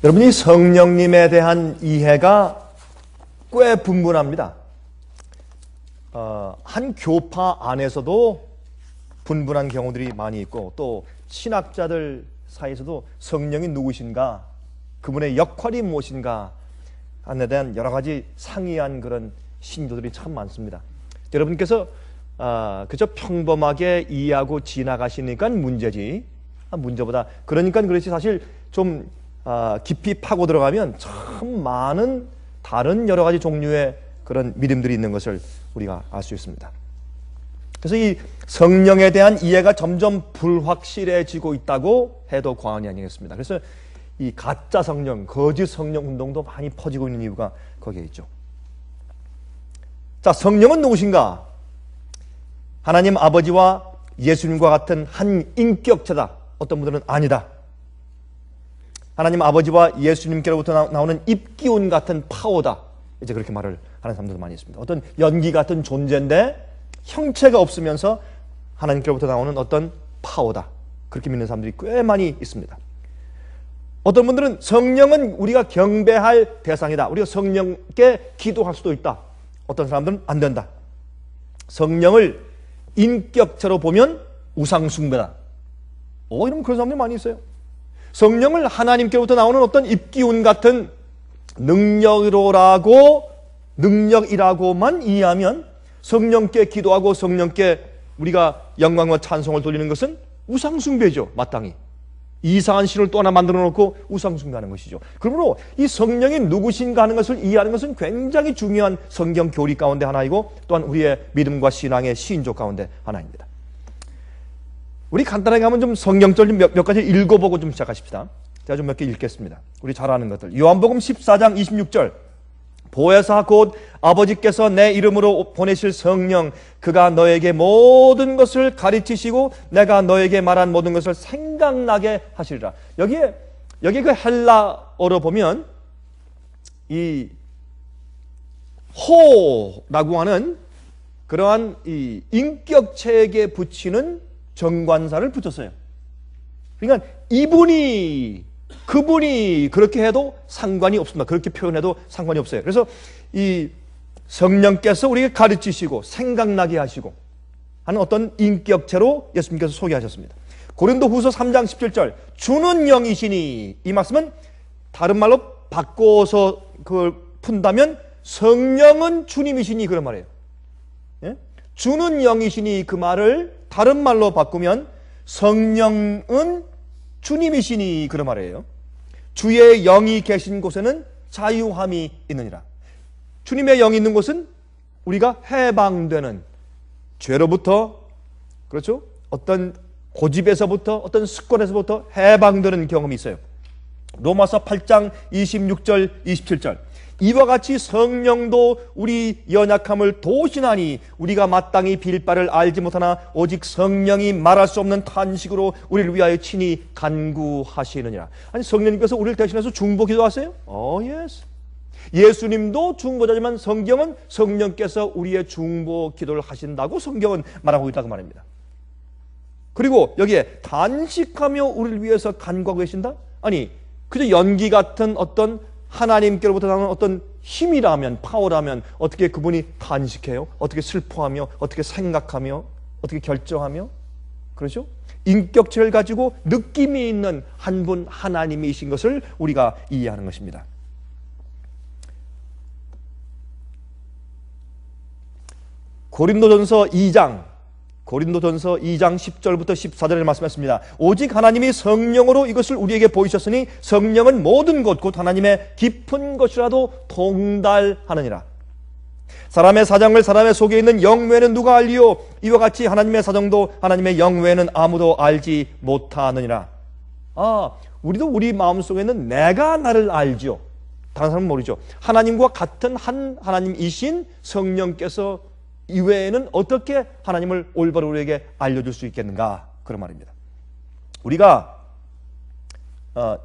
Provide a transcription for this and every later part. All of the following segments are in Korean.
여러분이 성령님에 대한 이해가 꽤 분분합니다. 한 교파 안에서도 분분한 경우들이 많이 있고, 또 신학자들 사이에서도 성령이 누구신가, 그분의 역할이 무엇인가 안에 대한 여러 가지 상이한 그런 신조들이 참 많습니다. 여러분께서 그저 평범하게 이해하고 지나가시니까 문제지, 문제보다 그러니까 그렇지, 사실 좀 깊이 파고 들어가면 참 많은 다른 여러 가지 종류의 그런 믿음들이 있는 것을 우리가 알 수 있습니다. 그래서 이 성령에 대한 이해가 점점 불확실해지고 있다고 해도 과언이 아니겠습니다. 그래서 이 가짜 성령, 거짓 성령 운동도 많이 퍼지고 있는 이유가 거기에 있죠. 자, 성령은 누구신가? 하나님 아버지와 예수님과 같은 한 인격체다. 어떤 분들은 아니다. 하나님 아버지와 예수님께로부터 나오는 입기운 같은 파워다. 이제 그렇게 말을 하는 사람들도 많이 있습니다. 어떤 연기 같은 존재인데 형체가 없으면서 하나님께로부터 나오는 어떤 파워다. 그렇게 믿는 사람들이 꽤 많이 있습니다. 어떤 분들은 성령은 우리가 경배할 대상이다. 우리가 성령께 기도할 수도 있다. 어떤 사람들은 안 된다. 성령을 인격체로 보면 우상숭배다. 이런 그런 사람들이 많이 있어요. 성령을 하나님께로부터 나오는 어떤 입기운 같은 능력이라고만 이해하면 성령께 기도하고 성령께 우리가 영광과 찬송을 돌리는 것은 우상숭배죠. 마땅히 이상한 신을 또 하나 만들어 놓고 우상숭배하는 것이죠. 그러므로 이 성령이 누구신가 하는 것을 이해하는 것은 굉장히 중요한 성경 교리 가운데 하나이고, 또한 우리의 믿음과 신앙의 시인조 가운데 하나입니다. 우리 간단하게 한번 좀 성경절 몇 가지 읽어보고 좀 시작하십시다. 제가 좀 몇 개 읽겠습니다. 우리 잘 아는 것들. 요한복음 14장 26절. 보혜사 곧 아버지께서 내 이름으로 보내실 성령, 그가 너에게 모든 것을 가르치시고 내가 너에게 말한 모든 것을 생각나게 하시리라. 여기에 그 헬라어로 보면 이 호라고 하는 그러한 이 인격체에게 붙이는 정관사를 붙였어요. 그러니까 그분이 그렇게 해도 상관이 없습니다. 그렇게 표현해도 상관이 없어요. 그래서 이 성령께서 우리에게 가르치시고 생각나게 하시고 하는 어떤 인격체로 예수님께서 소개하셨습니다. 고린도후서 3장 17절, 주는 영이시니, 이 말씀은 다른 말로 바꿔서 그걸 푼다면 성령은 주님이시니, 그런 말이에요. 예? 주는 영이시니, 그 말을 다른 말로 바꾸면 성령은 주님이시니, 그런 말이에요. 주의 영이 계신 곳에는 자유함이 있느니라. 주님의 영이 있는 곳은 우리가 해방되는, 죄로부터, 그렇죠? 어떤 고집에서부터, 어떤 습관에서부터 해방되는 경험이 있어요. 로마서 8장 26절 27절, 이와 같이 성령도 우리 연약함을 도신하니 우리가 마땅히 빌 바를 알지 못하나 오직 성령이 말할 수 없는 탄식으로 우리를 위하여 친히 간구하시느니라. 아니, 성령님께서 우리를 대신해서 중보 기도하세요? 예스. 예수님도 중보자지만 성경은 성령께서 우리의 중보 기도를 하신다고 성경은 말하고 있다고 말입니다. 그리고 여기에 단식하며 우리를 위해서 간구하고 계신다? 아니, 그저 연기 같은 어떤 하나님께로부터 나오는 어떤 힘이라면, 파워라면 어떻게 그분이 단식해요? 어떻게 슬퍼하며, 어떻게 생각하며, 어떻게 결정하며? 그렇죠? 인격체를 가지고 느낌이 있는 한 분 하나님이신 것을 우리가 이해하는 것입니다. 고린도전서 2장 10절부터 14절에 말씀했습니다. 오직 하나님이 성령으로 이것을 우리에게 보이셨으니 성령은 모든 것 곧 하나님의 깊은 것이라도 통달하느니라. 사람의 사정을 사람의 속에 있는 영 외에는 누가 알리요? 이와 같이 하나님의 사정도 하나님의 영 외에는 아무도 알지 못하느니라. 우리도 우리 마음속에 있는 내가 나를 알죠. 다른 사람은 모르죠. 하나님과 같은 한 하나님이신 성령께서 이외에는 어떻게 하나님을 올바로 우리에게 알려줄 수 있겠는가, 그런 말입니다. 우리가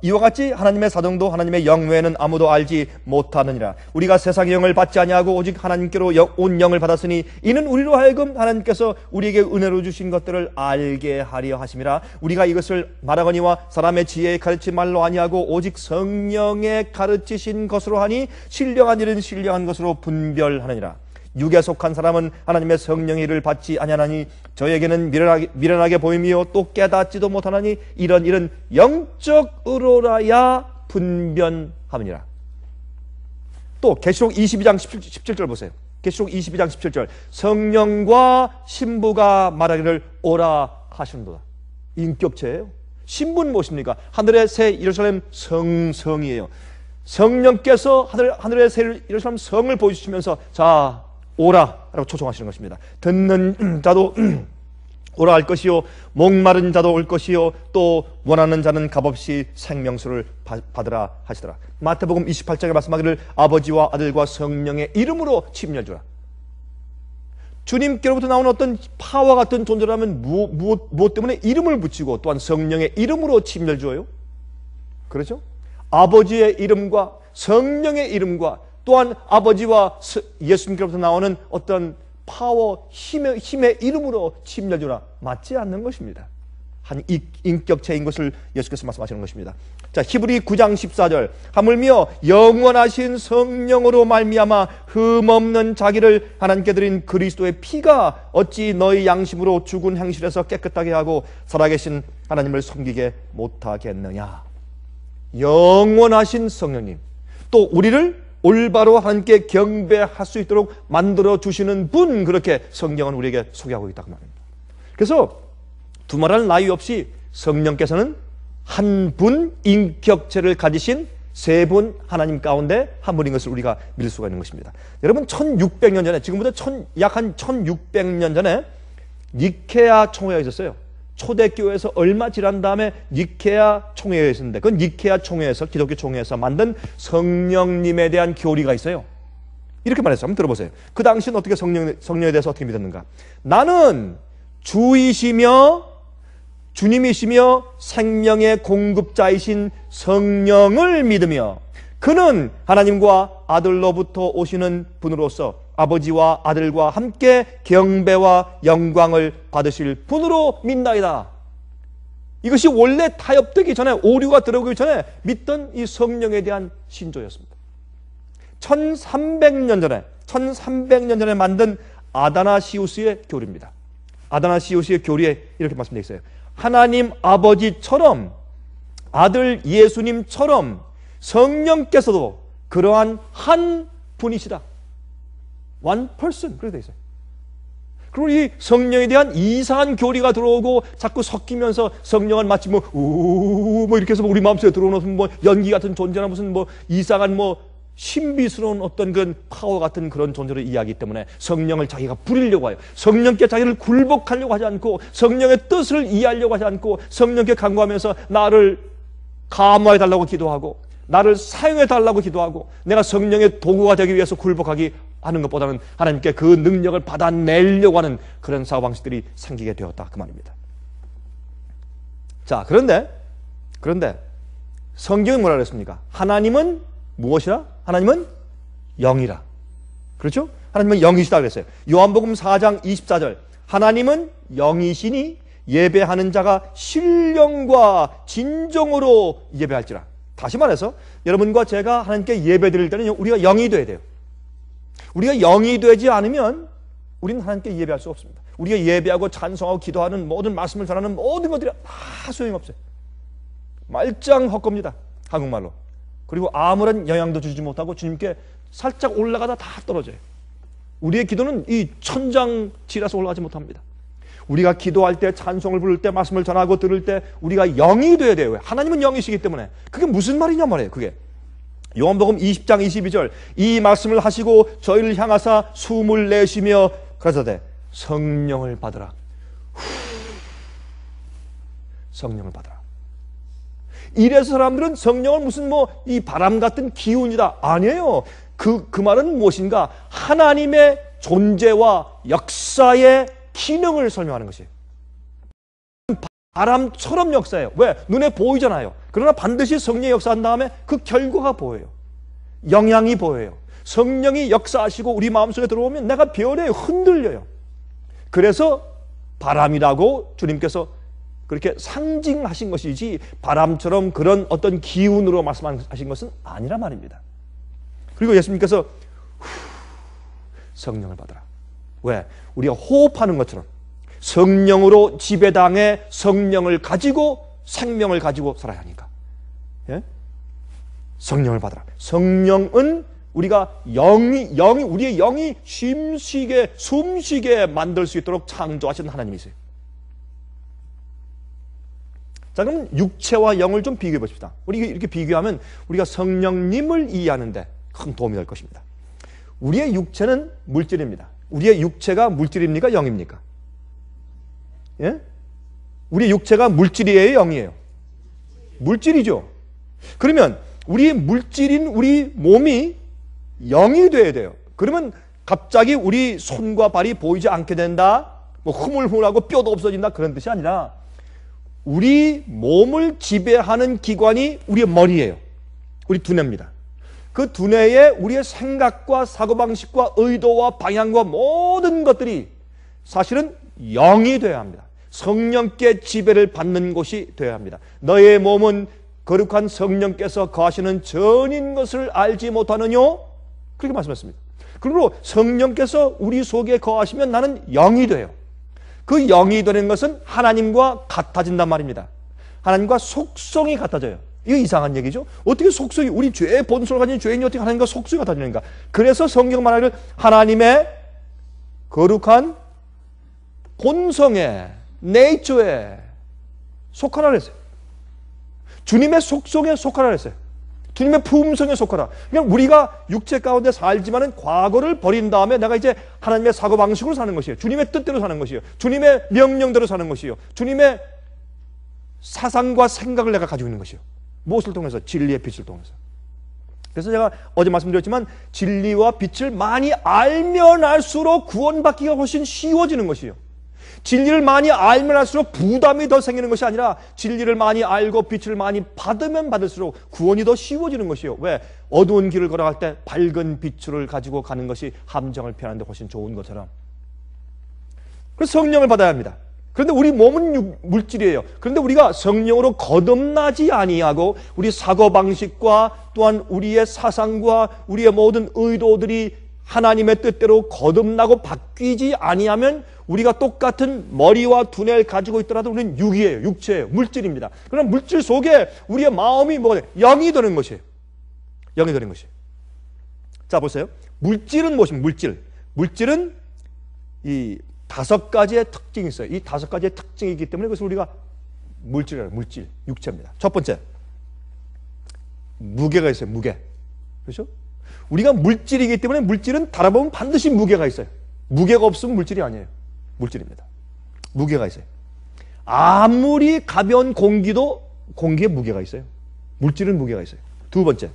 이와 같이 하나님의 사정도 하나님의 영 외에는 아무도 알지 못하느니라. 우리가 세상의 영을 받지 아니하고 오직 하나님께로 온 영을 받았으니 이는 우리로 하여금 하나님께서 우리에게 은혜로 주신 것들을 알게 하려 하심이라. 우리가 이것을 말하거니와 사람의 지혜에 가르친 말로 아니하고 오직 성령의 가르치신 것으로 하니 신령한 일은 신령한 것으로 분별하느니라. 육에 속한 사람은 하나님의 성령의 일을 받지 아니하나니 저에게는 미련하게 보임이요 또 깨닫지도 못하나니 이런 일은 영적으로라야 분변함이니라. 또 계시록 22장 17절 보세요. 계시록 22장 17절 성령과 신부가 말하기를 오라 하시는도다. 인격체예요. 신부는 무엇입니까? 하늘의 새 예루살렘 성이에요. 성령께서 하늘의 새 예루살렘 성을 보여주시면서 자 오라 라고 초청하시는 것입니다. 듣는 자도 오라 할 것이요 목마른 자도 올 것이요 또 원하는 자는 값없이 생명수를 받으라 하시더라. 마태복음 28장에 말씀하기를 아버지와 아들과 성령의 이름으로 침례를 주라. 주님께로부터 나오는 어떤 파와 같은 존재라면 무엇 때문에 이름을 붙이고 또한 성령의 이름으로 침례를 주어요? 그렇죠? 아버지의 이름과 성령의 이름과 또한 아버지와 예수님께로부터 나오는 어떤 파워, 힘의 이름으로 침례를 주라. 맞지 않는 것입니다. 한 인격체인 것을 예수께서 말씀하시는 것입니다. 자, 히브리 9장 14절 하물며 영원하신 성령으로 말미암아 흠없는 자기를 하나님께 드린 그리스도의 피가 어찌 너희 양심으로 죽은 행실에서 깨끗하게 하고 살아계신 하나님을 섬기게 못하겠느냐. 영원하신 성령님, 또 우리를 올바로 하나님께 경배할 수 있도록 만들어주시는 분, 그렇게 성경은 우리에게 소개하고 있다고 말합니다. 그래서 두말할 나위 없이 성령께서는 한 분 인격체를 가지신 세 분 하나님 가운데 한 분인 것을 우리가 믿을 수가 있는 것입니다. 여러분 1600년 전에, 지금부터 약 한 1600년 전에 니케아 총회가 있었어요. 초대교회에서 얼마 지난 다음에 니케아 총회가 있었는데 그건 니케아 총회에서, 기독교 총회에서 만든 성령님에 대한 교리가 있어요. 이렇게 말했어요. 한번 들어보세요. 그 당시는 어떻게 성령에 대해서 어떻게 믿었는가? 나는 주이시며 주님이시며 생명의 공급자이신 성령을 믿으며 그는 하나님과 아들로부터 오시는 분으로서 아버지와 아들과 함께 경배와 영광을 받으실 분으로 믿나이다. 이것이 원래 타협되기 전에, 오류가 들어오기 전에 믿던 이 성령에 대한 신조였습니다. 1300년 전에 만든 아다나시우스의 교리입니다. 아다나시우스의 교리에 이렇게 말씀되어 있어요. 하나님 아버지처럼 아들 예수님처럼 성령께서도 그러한 한 분이시다. One person. 그렇게 되어 있어요. 그리고 이 성령에 대한 이상한 교리가 들어오고 자꾸 섞이면서 성령은 마치 뭐 이렇게 해서 우리 마음속에 들어오는 뭐 연기 같은 존재나 무슨 뭐 이상한 뭐 신비스러운 어떤 그런 파워 같은 그런 존재를 이해하기 때문에 성령을 자기가 부리려고 해요. 성령께 자기를 굴복하려고 하지 않고 성령의 뜻을 이해하려고 하지 않고 성령께 간구하면서 나를 감화해 달라고 기도하고 나를 사용해 달라고 기도하고 내가 성령의 도구가 되기 위해서 굴복하기 하는 것보다는 하나님께 그 능력을 받아내려고 하는 그런 사고방식들이 생기게 되었다, 그 말입니다. 자, 그런데 성경은 뭐라 그랬습니까? 하나님은 무엇이라? 하나님은 영이라. 그렇죠? 하나님은 영이시다 그랬어요. 요한복음 4장 24절 하나님은 영이시니 예배하는 자가 신령과 진정으로 예배할지라. 다시 말해서 여러분과 제가 하나님께 예배 드릴 때는 우리가 영이 돼야 돼요. 우리가 영이 되지 않으면 우리는 하나님께 예배할 수 없습니다. 우리가 예배하고 찬송하고 기도하는 모든 말씀을 전하는 모든 것들이 다 소용없어요. 말짱 헛겁니다. 한국말로. 그리고 아무런 영향도 주지 못하고 주님께 살짝 올라가다 다 떨어져요. 우리의 기도는 이 천장지라서 올라가지 못합니다. 우리가 기도할 때, 찬송을 부를 때, 말씀을 전하고 들을 때 우리가 영이 돼야 돼요. 하나님은 영이시기 때문에. 그게 무슨 말이냐 말이에요. 그게 요한복음 20장 22절 이 말씀을 하시고 저희를 향하사 숨을 내쉬며 그러사대 성령을 받으라. 성령을 받으라. 이래서 사람들은 성령을 무슨 뭐 이 바람 같은 기운이다. 아니에요. 그 말은 무엇인가? 하나님의 존재와 역사의 기능을 설명하는 것이에요. 바람처럼 역사예요. 왜? 눈에 보이잖아요. 그러나 반드시 성령이 역사한 다음에 그 결과가 보여요. 영향이 보여요. 성령이 역사하시고 우리 마음속에 들어오면 내가 변해요. 흔들려요. 그래서 바람이라고 주님께서 그렇게 상징하신 것이지 바람처럼 그런 어떤 기운으로 말씀하신 것은 아니란 말입니다. 그리고 예수님께서 성령을 받으라. 왜? 우리가 호흡하는 것처럼 성령으로 지배당해 성령을 가지고 생명을 가지고 살아야 하니까. 예? 성령을 받으라. 성령은 우리가 우리의 영이 숨쉬게 만들 수 있도록 창조하신 하나님이세요. 자, 그럼 육체와 영을 좀 비교해 보십시다. 우리 이렇게 비교하면 우리가 성령님을 이해하는데 큰 도움이 될 것입니다. 우리의 육체는 물질입니다. 우리의 육체가 물질입니까? 영입니까? 예? 우리의 육체가 물질이에요? 영이에요? 물질이죠. 그러면 우리 물질인 우리 몸이 영이 돼야 돼요. 그러면 갑자기 우리 손과 발이 보이지 않게 된다, 뭐 흐물흐물하고 뼈도 없어진다, 그런 뜻이 아니라 우리 몸을 지배하는 기관이 우리의 머리예요. 우리 두뇌입니다. 그 두뇌에 우리의 생각과 사고방식과 의도와 방향과 모든 것들이 사실은 영이 되어야 합니다. 성령께 지배를 받는 곳이 되어야 합니다. 너의 몸은 거룩한 성령께서 거하시는 전인 것을 알지 못하느뇨? 그렇게 말씀했습니다. 그러므로 성령께서 우리 속에 거하시면 나는 영이 돼요. 그 영이 되는 것은 하나님과 같아진단 말입니다. 하나님과 속성이 같아져요. 이거 이상한 얘기죠. 어떻게 속성이, 우리 죄의 본성을 가진 죄인이 어떻게 하나님과 속성이 같아지는가? 그래서 성경 말하기를 하나님의 거룩한 본성에, 네이처에 속하라 그랬어요. 주님의 속성에 속하라 그랬어요. 주님의 품성에 속하라. 그냥 우리가 육체 가운데 살지만은 과거를 버린 다음에 내가 이제 하나님의 사고방식으로 사는 것이에요. 주님의 뜻대로 사는 것이에요. 주님의 명령대로 사는 것이에요. 주님의 사상과 생각을 내가 가지고 있는 것이에요. 무엇을 통해서? 진리의 빛을 통해서. 그래서 제가 어제 말씀드렸지만 진리와 빛을 많이 알면 알수록 구원받기가 훨씬 쉬워지는 것이에요. 진리를 많이 알면 알수록 부담이 더 생기는 것이 아니라 진리를 많이 알고 빛을 많이 받으면 받을수록 구원이 더 쉬워지는 것이에요. 왜? 어두운 길을 걸어갈 때 밝은 빛을 가지고 가는 것이 함정을 피하는 데 훨씬 좋은 것처럼. 그래서 성령을 받아야 합니다. 그런데 우리 몸은 물질이에요. 그런데 우리가 성령으로 거듭나지 아니하고 우리 사고방식과 또한 우리의 사상과 우리의 모든 의도들이 하나님의 뜻대로 거듭나고 바뀌지 아니하면 우리가 똑같은 머리와 두뇌를 가지고 있더라도 우리는 육이에요. 육체예요. 물질입니다. 그럼 물질 속에 우리의 마음이 뭐가 돼요? 영이 되는 것이에요. 영이 되는 것이에요. 자, 보세요. 물질은 무엇입니까? 물질은 이 5가지의 특징이 있어요. 이 5가지의 특징이 있기 때문에 그것을 우리가 물질이라고, 물질, 육체입니다. 첫 번째, 무게가 있어요. 무게. 그렇죠? 우리가 물질이기 때문에 물질은 달아보면 반드시 무게가 있어요. 무게가 없으면 물질이 아니에요. 물질입니다. 무게가 있어요. 아무리 가벼운 공기도 공기에 무게가 있어요. 물질은 무게가 있어요. 두 번째,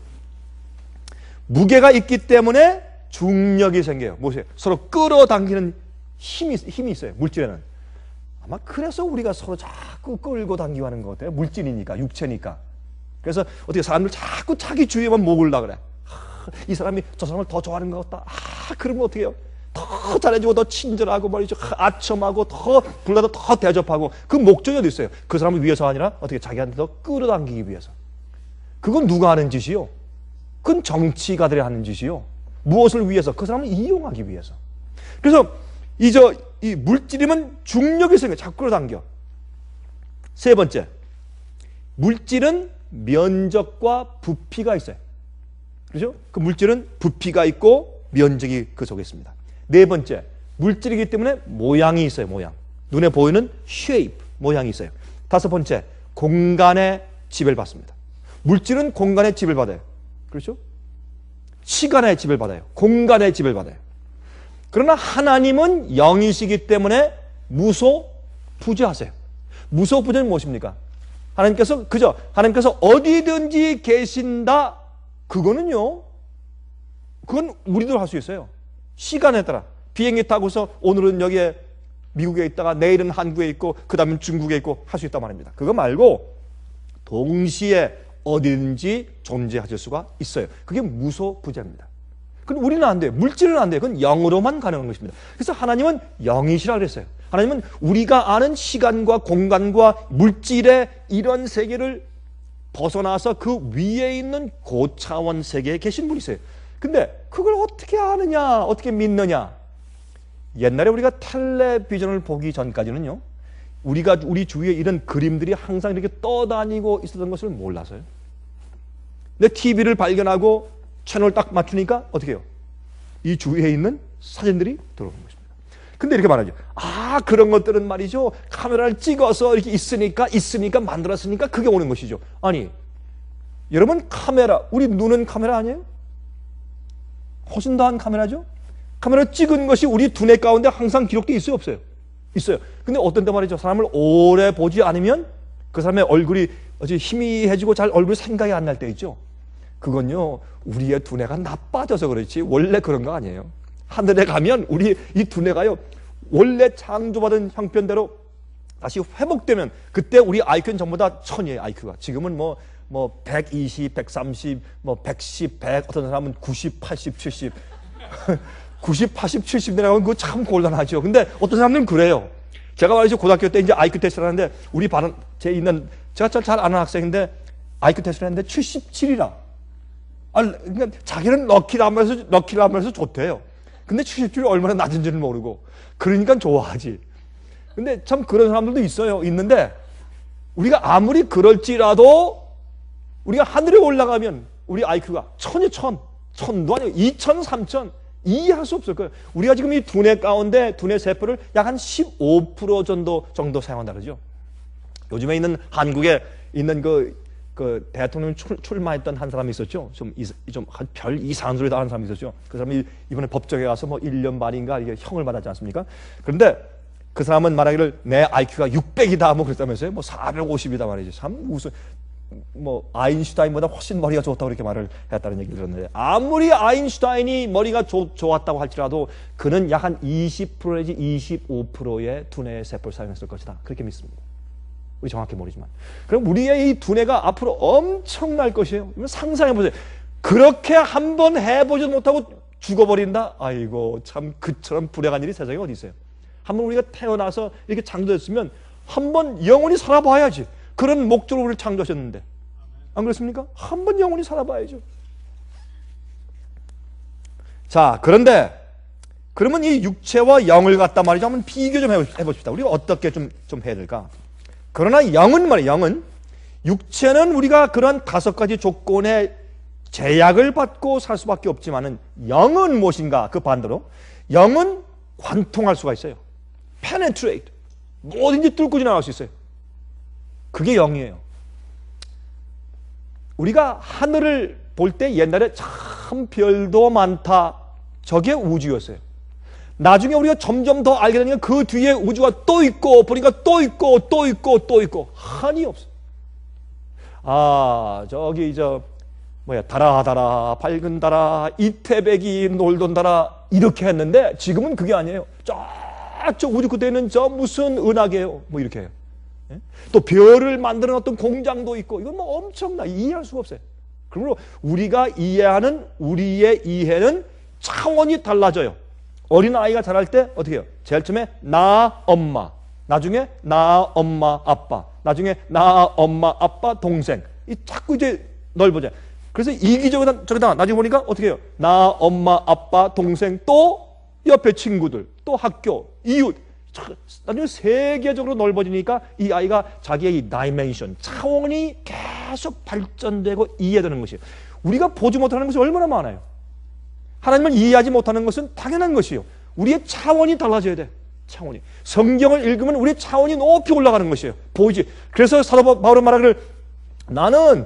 무게가 있기 때문에 중력이 생겨요. 무엇이에요? 서로 끌어당기는 힘이 있어요. 물질에는. 아마 그래서 우리가 서로 자꾸 끌고 당기고 하는 것 같아요. 물질이니까, 육체니까. 그래서 어떻게 사람들 자꾸 자기 주위에만 모으려고 그래. 이 사람이 저 사람을 더 좋아하는 것 같다. 그러면 어떻게 해요? 더 잘해주고 더 친절하고 말이죠. 아첨하고 더 불러도 더 대접하고. 그 목적이 어디 있어요? 그 사람을 위해서 아니라 어떻게 자기한테 더 끌어당기기 위해서. 그건 누가 하는 짓이요? 그건 정치가들이 하는 짓이요. 무엇을 위해서? 그 사람을 이용하기 위해서. 그래서 이 물질이면 중력이 생겨요. 자꾸 끌어당겨. 세 번째, 물질은 면적과 부피가 있어요. 그렇죠? 그 물질은 부피가 있고 면적이 그 속에 있습니다. 네 번째, 물질이기 때문에 모양이 있어요. 모양. 눈에 보이는 shape, 모양이 있어요. 다섯 번째, 공간의 지배를 받습니다. 물질은 공간의 지배를 받아요. 그렇죠? 시간의 지배를 받아요. 공간의 지배를 받아요. 그러나 하나님은 영이시기 때문에 무소부재하세요. 무소부재는 무엇입니까? 하나님께서 어디든지 계신다. 그건 우리도 할 수 있어요. 시간에 따라. 비행기 타고서 오늘은 여기에 미국에 있다가 내일은 한국에 있고 그 다음엔 중국에 있고 할 수 있단 말입니다. 그거 말고 동시에 어디든지 존재하실 수가 있어요. 그게 무소부재입니다. 그럼 우리는 안 돼요. 물질은 안 돼요. 그건 영으로만 가능한 것입니다. 그래서 하나님은 영이시라 그랬어요. 하나님은 우리가 아는 시간과 공간과 물질의 이런 세계를 벗어나서 그 위에 있는 고차원 세계에 계신 분이세요. 근데 그걸 어떻게 아느냐, 어떻게 믿느냐? 옛날에 우리가 텔레비전을 보기 전까지는요, 우리가 우리 주위에 이런 그림들이 항상 이렇게 떠다니고 있었던 것을 몰라서요. 근데 TV를 발견하고 채널 딱 맞추니까 어떻게 해요? 이 주위에 있는 사진들이 들어오는 것입니다. 근데 이렇게 말하죠. 아, 그런 것들은 말이죠, 카메라를 찍어서 이렇게 있으니까 만들었으니까 그게 오는 것이죠. 아니, 여러분, 카메라, 우리 눈은 카메라 아니에요? 훨씬 더한 카메라죠? 카메라 찍은 것이 우리 두뇌 가운데 항상 기록되어 있어요, 없어요? 있어요. 근데 어떤 때 말이죠, 사람을 오래 보지 않으면 그 사람의 얼굴이 아주 희미해지고 잘 얼굴 생각이 안 날 때 있죠. 그건요, 우리의 두뇌가 나빠져서 그렇지 원래 그런 거 아니에요. 하늘에 가면 우리 이 두뇌가요, 원래 창조받은 형편대로 다시 회복되면 그때 우리 IQ는 전부 다 1000이에요. IQ가 지금은 뭐 120, 130, 110, 100, 어떤 사람은 90, 80, 70 90, 80, 70 내려가면 그거 참 곤란하죠. 근데 어떤 사람들은 그래요. 제가 말이죠, 고등학교 때 이제 IQ 테스트를 하는데 우리 반 제가 잘 아는 학생인데 IQ 테스트를 했는데 77이라. 그러니까 자기는 럭키라면서 좋대요. 근데 77이 얼마나 낮은지는 모르고 그러니까 좋아하지. 근데 참 그런 사람들도 있는데 우리가 아무리 그럴지라도 우리가 하늘에 올라가면 우리 IQ가 1000이 1000도 아니고 2000, 3000 이해할 수 없을 거예요. 우리가 지금 이 두뇌 가운데 두뇌 세포를 약 한 15% 정도 사용한다 그러죠. 요즘에 있는 한국에 있는 그 대통령 출마했던 한 사람이 있었죠. 좀 별 이상한 소리 다 하는 사람이 있었죠. 그 사람이 이번에 법정에 가서 뭐 1년 반인가 이게 형을 받았지 않습니까? 그런데 그 사람은 말하기를 내 IQ가 600이다 뭐 그랬다면서요. 뭐 450이다 말이죠. 참 무슨 아인슈타인보다 훨씬 머리가 좋다고 이렇게 말을 했다는 얘기를 들었는데, 아무리 아인슈타인이 머리가 좋았다고 할지라도 그는 약 한 20% 내지 25%의 두뇌 세포를 사용했을 것이다. 그렇게 믿습니다. 우리 정확히 모르지만. 그럼 우리의 이 두뇌가 앞으로 엄청날 것이에요. 상상해보세요. 그렇게 한번 해보지도 못하고 죽어버린다? 아이고, 참 그처럼 불행한 일이 세상에 어디 있어요. 한번 우리가 태어나서 이렇게 창조됐으면 한번 영원히 살아봐야지. 그런 목적으로 우리를 창조하셨는데 안 그렇습니까? 한번 영원히 살아봐야죠. 자, 그런데 그러면 이 육체와 영을 갖다 말이죠, 한번 비교 좀 해봅시다. 우리가 어떻게 좀 해야 될까? 그러나 영은 말이에요. 영은, 육체는 우리가 그런 5가지 조건의 제약을 받고 살 수밖에 없지만은 영은 무엇인가? 그 반대로 영은 관통할 수가 있어요. penetrate, 뭐든지 뚫고 지나갈 수 있어요. 그게 영이에요. 우리가 하늘을 볼 때 옛날에 참 별도 많다, 저게 우주였어요. 나중에 우리가 점점 더 알게 되니까 그 뒤에 우주가 또 있고 보니까 또 있고 한이 없어. 아, 저기 달아 밝은 달아 이태백이 놀던 달아 이렇게 했는데 지금은 그게 아니에요. 저 우주 끝에는 저 무슨 은하계예요, 뭐 이렇게 해요. 또 별을 만드는 어떤 공장도 있고, 이건 뭐 엄청나, 이해할 수가 없어요. 그러므로 우리가 이해하는 우리의 이해는 차원이 달라져요. 어린아이가 자랄 때 어떻게 해요? 제일 처음에 나 엄마, 나중에 나 엄마 아빠, 나중에 나 엄마 아빠 동생, 이 자꾸 이제 넓어져요. 그래서 이기적이다 나중에 보니까 어떻게 해요? 나 엄마 아빠 동생, 또 옆에 친구들, 또 학교, 이웃, 나중에 세계적으로 넓어지니까 이 아이가 자기의 이 다이멘션, 차원이 계속 발전되고 이해되는 것이에요. 우리가 보지 못하는 것이 얼마나 많아요. 하나님을 이해하지 못하는 것은 당연한 것이에요. 우리의 차원이 달라져야 돼. 차원이. 성경을 읽으면 우리의 차원이 높이 올라가는 것이에요. 보이지? 그래서 사도 바울은 말하기를, 나는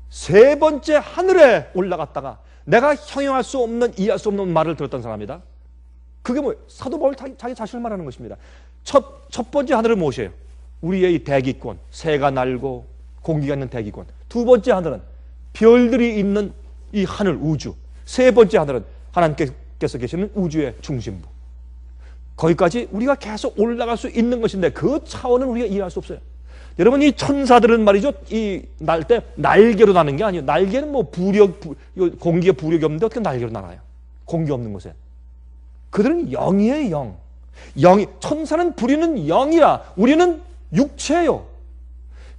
3번째 하늘에 올라갔다가 내가 형용할 수 없는, 이해할 수 없는 말을 들었던 사람이다. 그게 뭐예요? 사도 바울 자기 자신을 말하는 것입니다. 첫 번째 하늘은 무엇이에요? 우리의 이 대기권, 새가 날고 공기가 있는 대기권. 2번째 하늘은 별들이 있는 이 하늘, 우주. 3번째 하늘은 하나님께서 계시는 우주의 중심부. 거기까지 우리가 계속 올라갈 수 있는 것인데 그 차원은 우리가 이해할 수 없어요. 여러분, 이 천사들은 말이죠, 이 날 때 날개로 나는 게 아니에요. 날개는 뭐 공기에 부력이 없는데 어떻게 날개로 날아요? 공기 없는 곳에. 그들은 영이에요, 영이. 천사는 부리는 영이라 우리는 육체예요.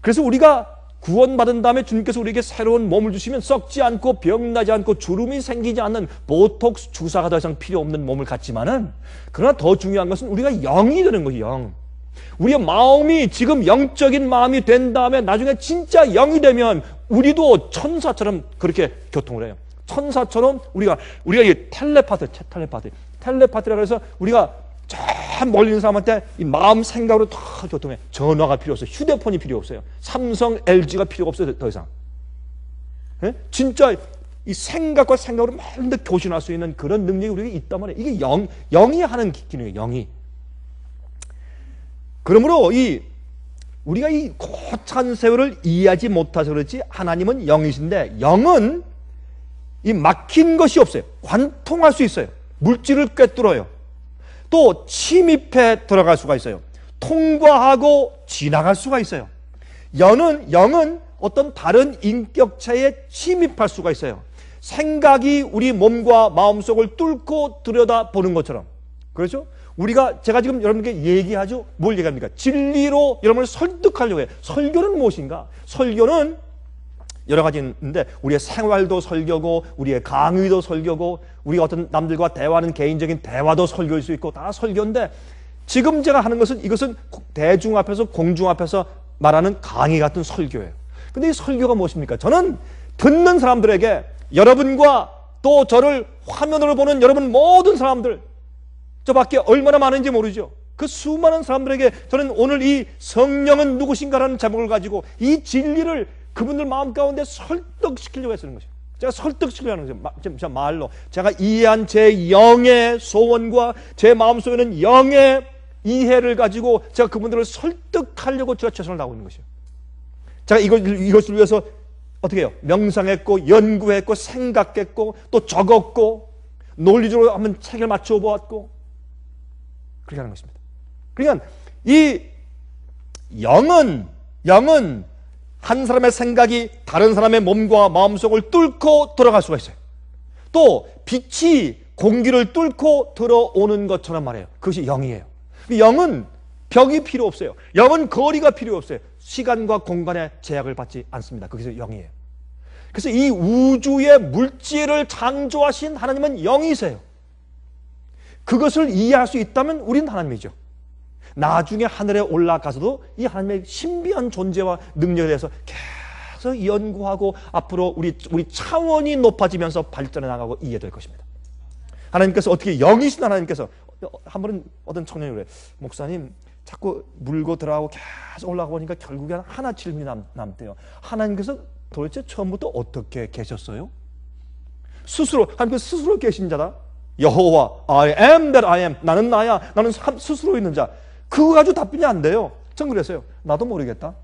그래서 우리가 구원받은 다음에 주님께서 우리에게 새로운 몸을 주시면 썩지 않고 병나지 않고 주름이 생기지 않는 보톡스 주사가 더 이상 필요 없는 몸을 갖지만은, 그러나 더 중요한 것은 우리가 영이 되는 거예요. 영. 우리의 마음이 지금 영적인 마음이 된 다음에 나중에 진짜 영이 되면 우리도 천사처럼 그렇게 교통을 해요. 천사처럼 우리가 이 텔레파티라 그래서 우리가 저 멀리 있는 사람한테 이 마음 생각으로 다 교통해. 전화가 필요 없어요. 휴대폰이 필요 없어요. 삼성, LG가 필요가 없어요. 더 이상. 예? 진짜 이 생각과 생각으로 많이 교신할 수 있는 그런 능력이 우리에게 있단 말이에요. 이게 영이 하는 기능이에요. 영이. 그러므로 우리가 이 거창한 세월을 이해하지 못해서 그렇지, 하나님은 영이신데, 영은 이 막힌 것이 없어요. 관통할 수 있어요. 물질을 꿰뚫어요. 또 침입해 들어갈 수가 있어요. 통과하고 지나갈 수가 있어요. 영은 어떤 다른 인격체에 침입할 수가 있어요. 생각이 우리 몸과 마음속을 뚫고 들여다보는 것처럼. 그렇죠? 제가 지금 여러분께 얘기하죠. 뭘 얘기합니까? 진리로 여러분을 설득하려고 해요. 설교는 무엇인가? 설교는 여러 가지 있는데, 우리의 생활도 설교고, 우리의 강의도 설교고, 우리가 어떤 남들과 대화하는 개인적인 대화도 설교일 수 있고, 다 설교인데, 지금 제가 하는 것은, 이것은 대중 앞에서, 공중 앞에서 말하는 강의 같은 설교예요. 근데 이 설교가 무엇입니까? 저는 듣는 사람들에게, 여러분과 또 저를 화면으로 보는 여러분 모든 사람들, 저 밖에 얼마나 많은지 모르죠. 그 수많은 사람들에게 저는 오늘 이 성령은 누구신가라는 제목을 가지고 이 진리를 그분들 마음 가운데 설득시키려고 했는 것이에요. 제가 설득시키려는 거죠. 제 말로. 제가 이해한 제 영의 소원과 제 마음속에는 영의 이해를 가지고 제가 그분들을 설득하려고 제가 최선을 다하고 있는 것이에요. 제가 이것을 위해서 어떻게 해요? 명상했고, 연구했고, 생각했고, 또 적었고, 논리적으로 한번 책을 맞춰 보았고, 그렇게 하는 것입니다. 그러니까 이 영은 한 사람의 생각이 다른 사람의 몸과 마음속을 뚫고 들어갈 수가 있어요. 또 빛이 공기를 뚫고 들어오는 것처럼 말해요. 그것이 영이에요. 영은 벽이 필요 없어요. 영은 거리가 필요 없어요. 시간과 공간의 제약을 받지 않습니다. 그것이 영이에요. 그래서 이 우주의 물질을 창조하신 하나님은 영이세요. 그것을 이해할 수 있다면 우리는 하나님이죠. 나중에 하늘에 올라가서도 이 하나님의 신비한 존재와 능력에 대해서 계속 연구하고 앞으로 우리 차원이 높아지면서 발전해 나가고 이해될 것입니다. 하나님께서 어떻게 영이신 하나님께서 한 번은 어떤 청년이 그래요. 목사님 자꾸 물고 들어가고 계속 올라가 보니까 결국에 하나 질문이 남대요. 하나님께서 도대체 처음부터 어떻게 계셨어요? 하나님께서 스스로 계신 자다. 여호와 I am that I am. 나는 나야. 나는 스스로 있는 자. 그거 가지고 답변이 안 돼요. 전 그랬어요. 나도 모르겠다.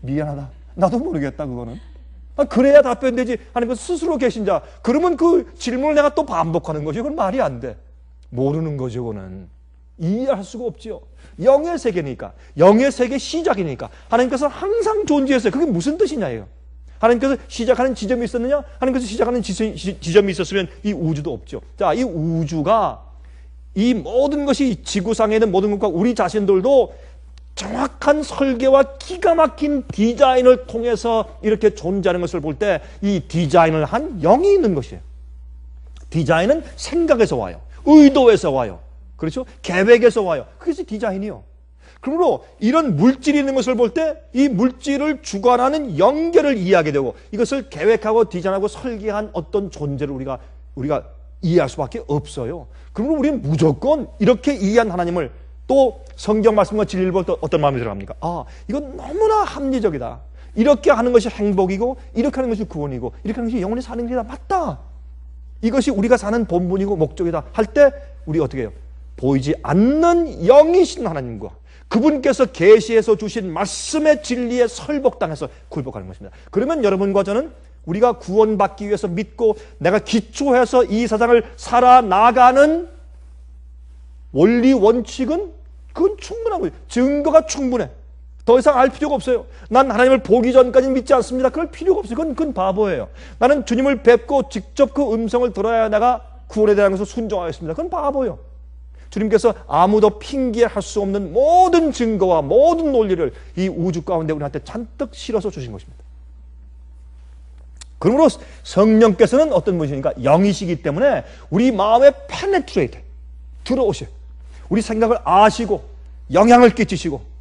미안하다. 나도 모르겠다 그거는. 그래야 답변되지. 하나님께서 스스로 계신 자. 그러면 그 질문을 내가 또 반복하는 거죠. 그건 말이 안 돼. 모르는 거죠. 그거는. 이해할 수가 없지요. 영의 세계니까. 영의 세계 시작이니까. 하나님께서 항상 존재했어요. 그게 무슨 뜻이냐예요. 하나님께서 시작하는 지점이 있었느냐? 하나님께서 시작하는 지점이 있었으면 이 우주도 없죠. 자, 이 우주가 이 모든 것이 지구상에 있는 모든 것과 우리 자신들도 정확한 설계와 기가 막힌 디자인을 통해서 이렇게 존재하는 것을 볼 때 이 디자인을 한 영이 있는 것이에요. 디자인은 생각에서 와요. 의도에서 와요. 그렇죠? 계획에서 와요. 그것이 디자인이요. 그러므로 이런 물질이 있는 것을 볼 때 이 물질을 주관하는 연결을 이해하게 되고 이것을 계획하고 디자인하고 설계한 어떤 존재를 우리가 이해할 수밖에 없어요. 그러므로 우리는 무조건 이렇게 이해한 하나님을 또 성경 말씀과 진리를 볼 때 어떤 마음이 들어갑니까? 아, 이건 너무나 합리적이다. 이렇게 하는 것이 행복이고 이렇게 하는 것이 구원이고 이렇게 하는 것이 영원히 사는 길이다. 맞다. 이것이 우리가 사는 본분이고 목적이다 할 때 우리 어떻게 해요? 보이지 않는 영이신 하나님과 그분께서 계시해서 주신 말씀의 진리에 설복당해서 굴복하는 것입니다. 그러면 여러분과 저는 우리가 구원받기 위해서 믿고 내가 기초해서 이 세상을 살아나가는 원리 원칙은 그건 충분한 거예요. 증거가 충분해. 더 이상 알 필요가 없어요. 난 하나님을 보기 전까지는 믿지 않습니다. 그럴 필요가 없어요. 그건 바보예요. 나는 주님을 뵙고 직접 그 음성을 들어야 내가 구원에 대한 것을 순종하겠습니다. 그건 바보예요. 주님께서 아무도 핑계할 수 없는 모든 증거와 모든 논리를 이 우주 가운데 우리한테 잔뜩 실어서 주신 것입니다. 그러므로 성령께서는 어떤 분이십니까? 영이시기 때문에 우리 마음에 penetrate, 들어오셔요. 우리 생각을 아시고 영향을 끼치시고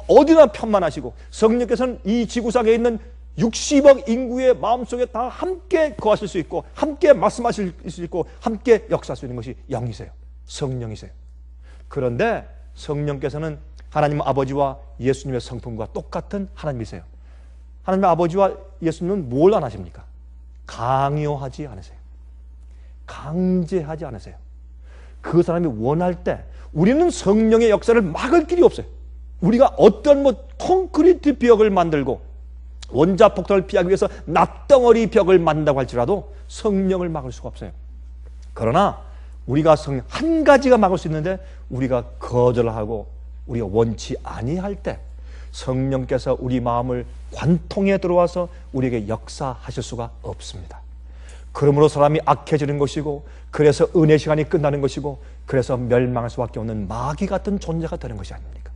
어디나 편만하시고, 성령께서는 이 지구상에 있는 60억 인구의 마음속에 다 함께 거하실 수 있고 함께 말씀하실 수 있고 함께 역사할 수 있는 것이 영이세요. 성령이세요. 그런데 성령께서는 하나님 아버지와 예수님의 성품과 똑같은 하나님이세요. 하나님 아버지와 예수님은 뭘 안 하십니까? 강요하지 않으세요. 강제하지 않으세요. 그 사람이 원할 때 우리는 성령의 역사를 막을 길이 없어요. 우리가 어떤 콘크리트 벽을 만들고 원자폭탄을 피하기 위해서 낫덩어리 벽을 만든다고 할지라도 성령을 막을 수가 없어요. 그러나 우리가 한 가지가 막을 수 있는데 우리가 거절하고 우리가 원치 아니할 때 성령께서 우리 마음을 관통에 들어와서 우리에게 역사하실 수가 없습니다. 그러므로 사람이 악해지는 것이고, 그래서 은혜 시간이 끝나는 것이고, 그래서 멸망할 수밖에 없는 마귀 같은 존재가 되는 것이 아닙니까?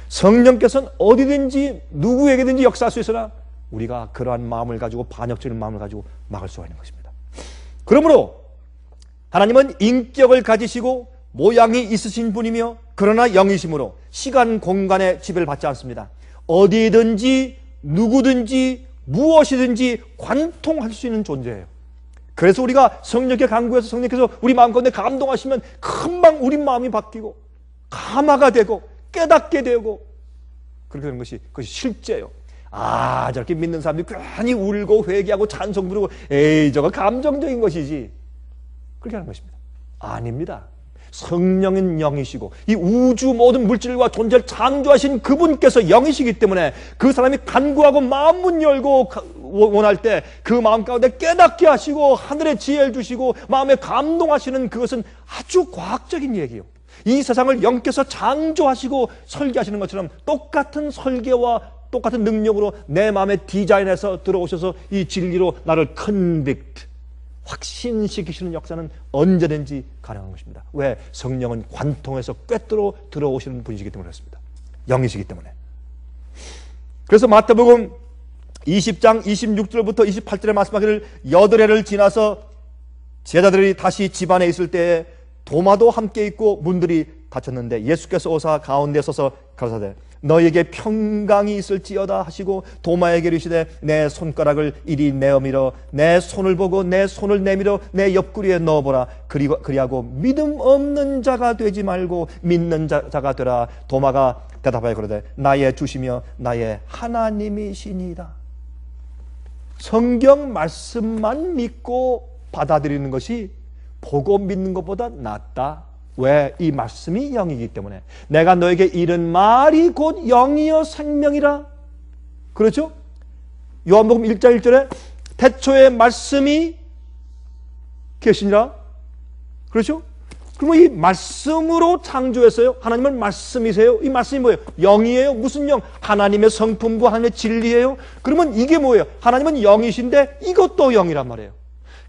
성령께서는 어디든지 누구에게든지 역사할 수 있으나 우리가 그러한 마음을 가지고, 반역적인 마음을 가지고 막을 수가 있는 것입니다. 그러므로 하나님은 인격을 가지시고 모양이 있으신 분이며, 그러나 영이심으로 시간, 공간의 지배를 받지 않습니다. 어디든지 누구든지 무엇이든지 관통할 수 있는 존재예요. 그래서 우리가 성령께 간구해서 성령께서 우리 마음 가운데 감동하시면 금방 우리 마음이 바뀌고 감화가 되고 깨닫게 되고 그렇게 되는 것이, 그것이 실제예요. 아, 저렇게 믿는 사람들이 괜히 울고 회개하고 찬송 부르고 에이 저거 감정적인 것이지, 그렇게 하는 것입니다. 아닙니다. 성령은 영이시고 이 우주 모든 물질과 존재를 창조하신 그분께서 영이시기 때문에 그 사람이 간구하고 마음 문 열고 원할 때 그 마음 가운데 깨닫게 하시고 하늘의 지혜를 주시고 마음에 감동하시는, 그것은 아주 과학적인 얘기예요. 이 세상을 영께서 창조하시고 설계하시는 것처럼 똑같은 설계와 똑같은 능력으로 내 마음에 디자인해서 들어오셔서 이 진리로 나를 convict, 확신시키시는 역사는 언제든지 가능한 것입니다. 왜? 성령은 관통해서 꿰뚫어 들어오시는 분이시기 때문에 그렇습니다. 영이시기 때문에. 그래서 마태복음 20장 26절부터 28절에 말씀하기를, 8해를 지나서 제자들이 다시 집안에 있을 때에 도마도 함께 있고 문들이 닫혔는데 예수께서 오사 가운데 서서 가라사대 너희에게 평강이 있을지어다 하시고 도마에게 이르시되 내 손가락을 이리 내어밀어 내 손을 보고 내 손을 내밀어 내 옆구리에 넣어보라. 그리하고 믿음 없는 자가 되지 말고 믿는 자가 되라. 도마가 대답하여 그러되 나의 주시며 나의 하나님이시니이다. 성경 말씀만 믿고 받아들이는 것이 보고 믿는 것보다 낫다. 왜? 이 말씀이 영이기 때문에. 내가 너에게 이른 말이 곧 영이여 생명이라. 그렇죠? 요한복음 1장 1절에 태초에 말씀이 계시니라. 그렇죠? 그러면 이 말씀으로 창조했어요. 하나님은 말씀이세요. 이 말씀이 뭐예요? 영이에요. 무슨 영? 하나님의 성품과 하나님의 진리예요. 그러면 이게 뭐예요? 하나님은 영이신데 이것도 영이란 말이에요.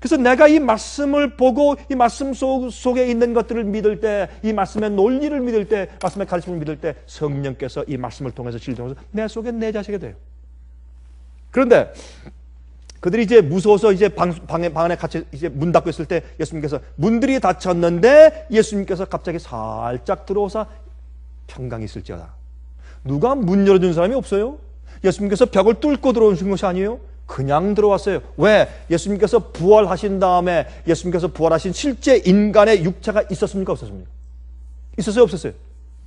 그래서 내가 이 말씀을 보고 이 말씀 속에 있는 것들을 믿을 때, 이 말씀의 논리를 믿을 때, 말씀의 가르침을 믿을 때 성령께서 이 말씀을 통해서 진리를 통해서 내 속에 내자시게 돼요. 그런데 그들이 이제 무서워서 이제 방 안에 같이 이제 문 닫고 있을 때 예수님께서 문들이 닫혔는데 예수님께서 갑자기 살짝 들어오사 평강이 있을지어다. 누가 문 열어준 사람이 없어요? 예수님께서 벽을 뚫고 들어오신 것이 아니에요. 그냥 들어왔어요. 왜? 예수님께서 부활하신 다음에 예수님께서 부활하신 실제 인간의 육체가 있었습니까? 없었습니까? 있었어요? 없었어요?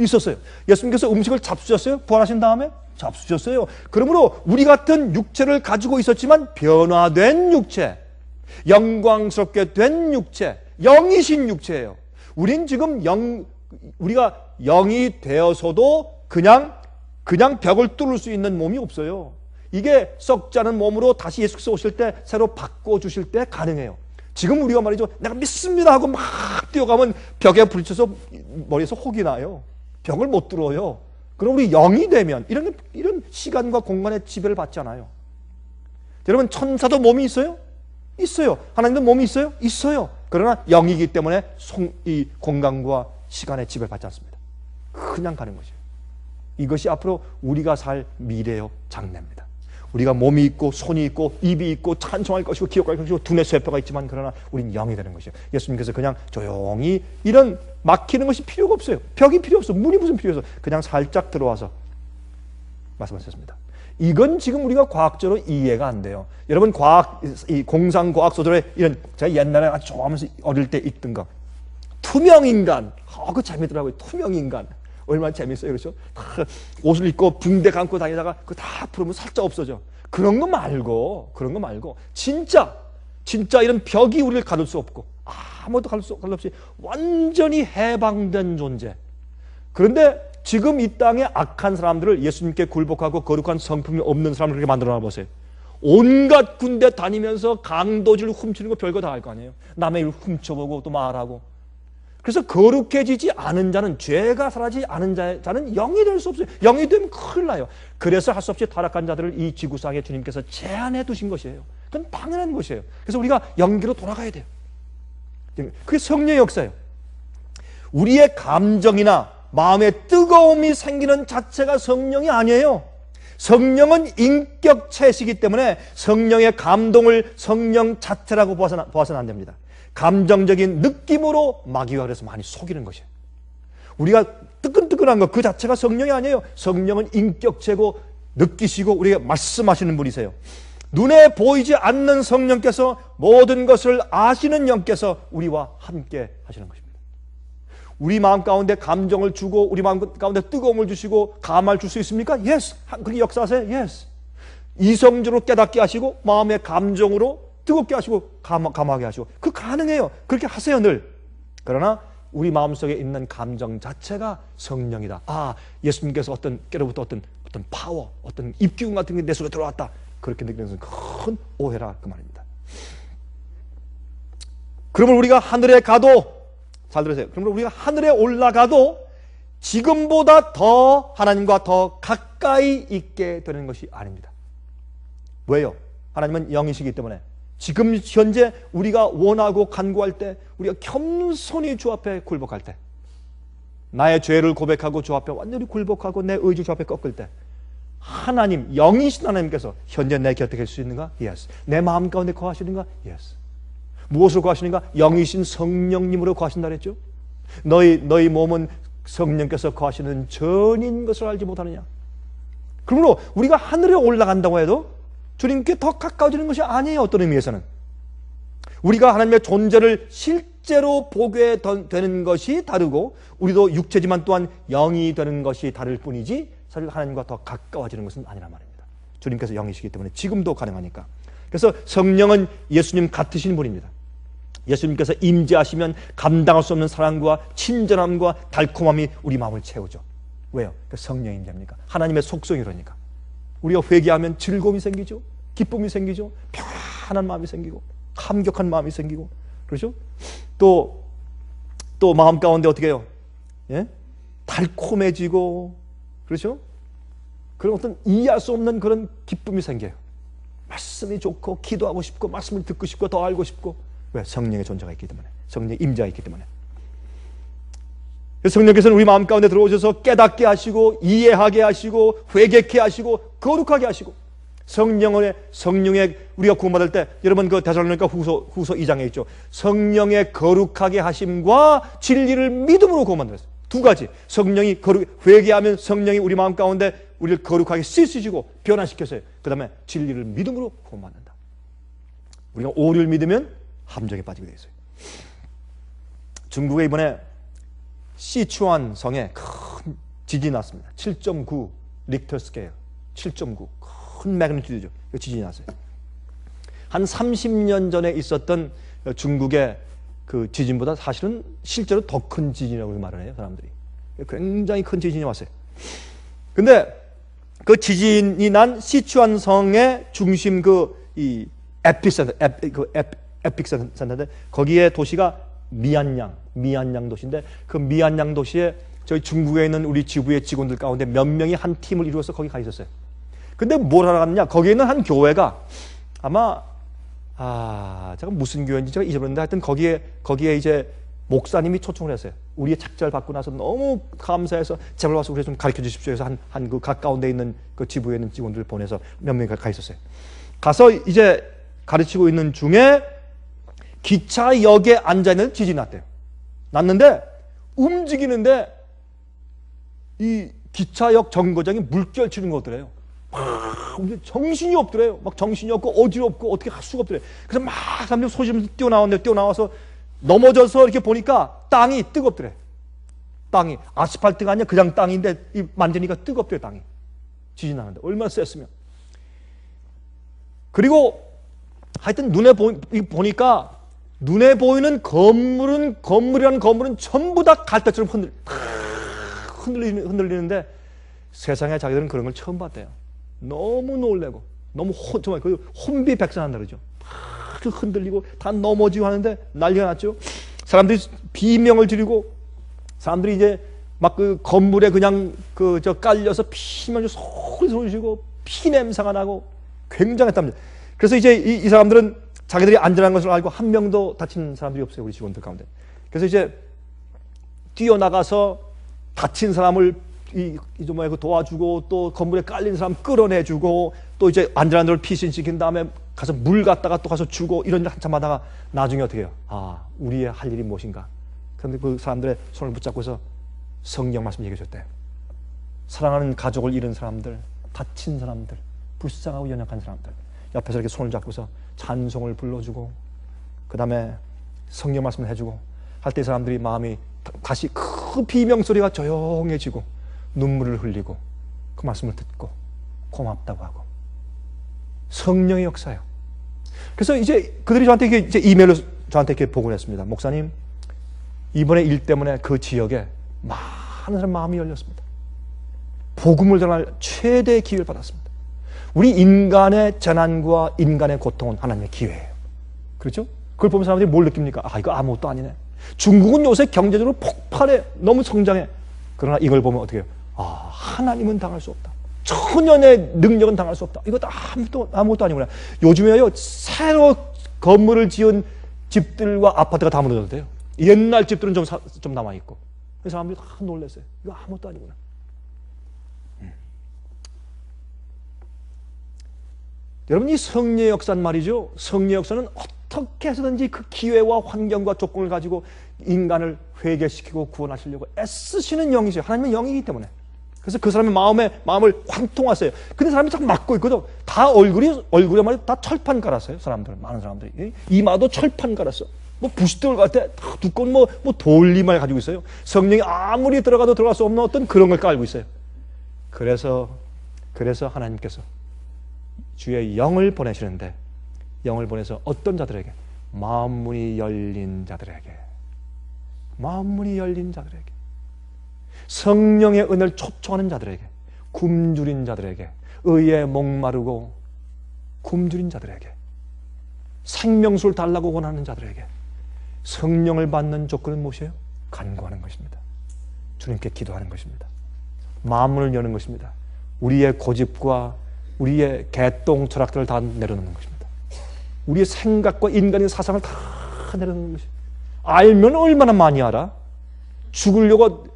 있었어요. 예수님께서 음식을 잡수셨어요? 부활하신 다음에? 잡수셨어요. 그러므로 우리 같은 육체를 가지고 있었지만 변화된 육체, 영광스럽게 된 육체, 영이신 육체예요. 우린 지금 우리가 영이 되어서도 그냥 벽을 뚫을 수 있는 몸이 없어요. 이게 썩지 않은 몸으로 다시 예수께서 오실 때 새로 바꿔주실 때 가능해요. 지금 우리가 말이죠, 내가 믿습니다 하고 막 뛰어가면 벽에 부딪혀서 머리에서 혹이 나요. 벽을 못 뚫어요. 그럼 우리 영이 되면 이런 시간과 공간의 지배를 받지 않아요. 여러분, 천사도 몸이 있어요? 있어요. 하나님도 몸이 있어요? 있어요. 그러나 영이기 때문에 이 공간과 시간의 지배를 받지 않습니다. 그냥 가는 것이에요. 이것이 앞으로 우리가 살 미래의 장래입니다. 우리가 몸이 있고 손이 있고 입이 있고 찬송할 것이고 기억할 것이고 두뇌 쇠뼈가 있지만 그러나 우린 영이 되는 것이에요. 예수님께서 그냥 조용히 이런 막히는 것이 필요가 없어요. 벽이 필요 없어. 문이 무슨 필요 없어. 그냥 살짝 들어와서 말씀하셨습니다. 이건 지금 우리가 과학적으로 이해가 안 돼요. 여러분, 이 공상과학소설에 이런, 제가 옛날에 아주 좋아하면서 어릴 때 읽던 거, 투명인간. 그거 재밌더라고요. 투명인간. 얼마나 재밌어요. 그렇죠? 다 옷을 입고 붕대 감고 다니다가 그거 다 풀으면 살짝 없어져. 그런 거 말고 진짜 이런 벽이 우리를 가둘 수 없고 아무것도 가둘 수 없이 완전히 해방된 존재. 그런데 지금 이 땅에 악한 사람들을 예수님께 굴복하고 거룩한 성품이 없는 사람을 그렇게 만들어놔 보세요. 온갖 군대 다니면서 강도질 훔치는 거 별거 다 할 거 아니에요. 남의 일 훔쳐보고 또 말하고. 그래서 거룩해지지 않은 자는, 죄가 사라지지 않은 자는 영이 될 수 없어요. 영이 되면 큰일 나요. 그래서 할 수 없이 타락한 자들을 이 지구상에 주님께서 제한해 두신 것이에요. 그건 당연한 것이에요. 그래서 우리가 영계로 돌아가야 돼요. 그게 성령의 역사예요. 우리의 감정이나 마음의 뜨거움이 생기는 자체가 성령이 아니에요. 성령은 인격체시기 때문에 성령의 감동을 성령 자체라고 봐서는 안 됩니다. 감정적인 느낌으로 마귀가 그래서 많이 속이는 것이에요. 우리가 뜨끈뜨끈한 것 그 자체가 성령이 아니에요. 성령은 인격체고 느끼시고 우리가 말씀하시는 분이세요. 눈에 보이지 않는 성령께서 모든 것을 아시는 영께서 우리와 함께 하시는 것입니다. 우리 마음 가운데 감정을 주고 우리 마음 가운데 뜨거움을 주시고 감화를 줄 수 있습니까? Yes. 그렇게 역사하세요? Yes. 이성적으로 깨닫게 하시고 마음의 감정으로 뜨겁게 하시고 감화하게 하시고 그 가능해요. 그렇게 하세요 늘. 그러나 우리 마음속에 있는 감정 자체가 성령이다. 예수님께서 깨로부터 어떤 파워, 어떤 입기운 같은 게 내 속에 들어왔다. 그렇게 느끼는 것은 큰 오해라 그 말입니다. 그러면 우리가 하늘에 가도, 잘 들으세요. 그러면 우리가 하늘에 올라가도 지금보다 더 하나님과 더 가까이 있게 되는 것이 아닙니다. 왜요? 하나님은 영이시기 때문에 지금 현재 우리가 원하고 간구할 때, 우리가 겸손히 주 앞에 굴복할 때, 나의 죄를 고백하고 주 앞에 완전히 굴복하고 내 의지 주 앞에 꺾을 때, 하나님, 영이신 하나님께서 현재 내 곁에 계실 수 있는가? Yes. 내 마음 가운데 거하시는가? Yes. 무엇으로 거하시는가? 영이신 성령님으로 거하신다 그랬죠? 너희 몸은 성령께서 거하시는 전인 것을 알지 못하느냐? 그러므로 우리가 하늘에 올라간다고 해도 주님께 더 가까워지는 것이 아니에요. 어떤 의미에서는 우리가 하나님의 존재를 실제로 보게 되는 것이 다르고 우리도 육체지만 또한 영이 되는 것이 다를 뿐이지 사실 하나님과 더 가까워지는 것은 아니란 말입니다. 주님께서 영이시기 때문에 지금도 가능하니까. 그래서 성령은 예수님 같으신 분입니다. 예수님께서 임재하시면 감당할 수 없는 사랑과 친절함과 달콤함이 우리 마음을 채우죠. 왜요? 성령의 임재입니까? 하나님의 속성이 그러니까. 우리가 회개하면 즐거움이 생기죠. 기쁨이 생기죠. 편안한 마음이 생기고 감격한 마음이 생기고 그렇죠? 또 마음 가운데 어떻게 해요? 예? 달콤해지고 그렇죠? 그런 어떤 이해할 수 없는 그런 기쁨이 생겨요. 말씀이 좋고 기도하고 싶고 말씀을 듣고 싶고 더 알고 싶고. 왜? 성령의 존재가 있기 때문에. 성령의 임재가 있기 때문에. 성령께서는 우리 마음 가운데 들어오셔서 깨닫게 하시고 이해하게 하시고 회개케 하시고 거룩하게 하시고 성령의 우리가 구원받을 때 여러분 그 데살로니가 후서 2장에 있죠. 성령의 거룩하게 하심과 진리를 믿음으로 구원받았어요. 두 가지. 성령이 회개하면 성령이 우리 마음 가운데 우리를 거룩하게 씻으시고 변화시켜서요. 그 다음에 진리를 믿음으로 구원받는다. 우리가 오류를 믿으면 함정에 빠지게 되어 있어요. 중국에 이번에 시추안 성에 큰 지진이 났습니다. 7.9 리크터 스케일 7.9 큰 매그니튜드죠. 지진이 났어요. 한 30년 전에 있었던 중국의 그 지진보다 사실은 실제로 더 큰 지진이라고 말을 해요. 사람들이. 굉장히 큰 지진이 왔어요. 근데 그 지진이 난 시추안 성의 중심 이 에픽센터인데 거기에 도시가 미안양 도시인데 그 미안양 도시에 저희 중국에 있는 우리 지부의 직원들 가운데 몇 명이 한 팀을 이루어서 거기 가 있었어요. 근데 뭘 하러 갔느냐? 거기에 있는 한 교회가 아마 제가 무슨 교회인지 제가 잊어버렸는데 하여튼 거기에 이제 목사님이 초청을 했어요. 우리의 책자를 받고 나서 너무 감사해서 제발 와서 우리 좀 가르쳐 주십시오 해서 한 그 가까운데 있는 그 지부에 있는 직원들을 보내서 몇 명이 가 있었어요. 가서 이제 가르치고 있는 중에 기차역에 앉아있는 지진이 났대요. 났는데 움직이는데 이 기차역 정거장이 물결 치는 것 같더래요. 정신이 없더래요. 막 정신이 없고 어지럽고 어떻게 할 수가 없더래요. 그래서 막 사람들이 소심해서 뛰어나와서 넘어져서 이렇게 보니까 땅이 뜨겁더래. 땅이 아스팔트가 아니라 그냥 땅인데 만지니까 뜨겁더래. 땅이 지진 나는데 얼마나 셌으면. 그리고 하여튼 보니까 눈에 보이는 건물이라는 건물은 전부 다 갈대처럼 흔들리는데 세상에 자기들은 그런 걸 처음 봤대요. 너무 놀래고 너무 정말 그 혼비백산한다 그러죠. 다 흔들리고 다 넘어지고 하는데 난리가 났죠. 사람들이 비명을 지르고 사람들이 이제 막 그 건물에 그냥 깔려서 피면 소리 지르고 피 냄새가 나고 굉장했답니다. 그래서 이제 이 사람들은 자기들이 안전한 것을 알고 한 명도 다친 사람들이 없어요. 우리 직원들 가운데. 그래서 이제 뛰어나가서 다친 사람을 도와주고 또 건물에 깔린 사람 끌어내주고 또 이제 안전한 데로 피신시킨 다음에 가서 물 갖다가 또 가서 주고 이런 일 한참 하다가 나중에 어떻게 해요? 우리의 할 일이 무엇인가? 그런데 그 사람들의 손을 붙잡고서 성경 말씀 얘기해 줬대요. 사랑하는 가족을 잃은 사람들, 다친 사람들, 불쌍하고 연약한 사람들 옆에서 이렇게 손을 잡고서 찬송을 불러주고 그 다음에 성경 말씀을 해주고 할 때 사람들이 마음이 다시 그 비명소리가 조용해지고 눈물을 흘리고 그 말씀을 듣고 고맙다고 하고 성령의 역사예요. 그래서 이제 그들이 저한테 이제 이메일로 저한테 이렇게 보고를 했습니다. 목사님, 이번에 일 때문에 그 지역에 많은 사람 마음이 열렸습니다. 복음을 전할 최대의 기회를 받았습니다. 우리 인간의 재난과 인간의 고통은 하나님의 기회예요. 그렇죠? 그걸 보면 사람들이 뭘 느낍니까? 이거 아무것도 아니네. 중국은 요새 경제적으로 폭발해. 너무 성장해. 그러나 이걸 보면 어떻게 해요? 하나님은 당할 수 없다. 천연의 능력은 당할 수 없다. 이것도 아무것도 아니구나. 요즘에요, 새로 건물을 지은 집들과 아파트가 다 무너져도 돼요. 옛날 집들은 좀 남아있고. 그래서 사람들이 다 놀랐어요. 이거 아무것도 아니구나. 여러분, 이 성령의 역사는 말이죠. 성령의 역사는 어떻게 해서든지 그 기회와 환경과 조건을 가지고 인간을 회개시키고 구원하시려고 애쓰시는 영이세요. 하나님은 영이기 때문에. 그래서 그 사람의 마음을 관통하세요. 근데 사람이 자꾸 막고 있거든. 다 얼굴에 말이야 다 철판 깔았어요. 많은 사람들이. 이마도 철판 깔았어. 부싯돌 같아. 다 두꺼운 돌리만 가지고 있어요. 성령이 아무리 들어가도 들어갈 수 없는 어떤 그런 걸 깔고 있어요. 그래서 하나님께서 주의 영을 보내시는데 영을 보내서 어떤 자들에게? 마음문이 열린 자들에게, 성령의 은혜를 초청하는 자들에게, 굶주린 자들에게, 의에 목마르고 굶주린 자들에게, 생명수를 달라고 원하는 자들에게 성령을 받는 조건은 무엇이에요? 간구하는 것입니다. 주님께 기도하는 것입니다. 마음문을 여는 것입니다. 우리의 고집과 우리의 개똥 철학들을 다 내려놓는 것입니다. 우리의 생각과 인간의 사상을 다 내려놓는 것입니다. 알면 얼마나 많이 알아? 죽으려고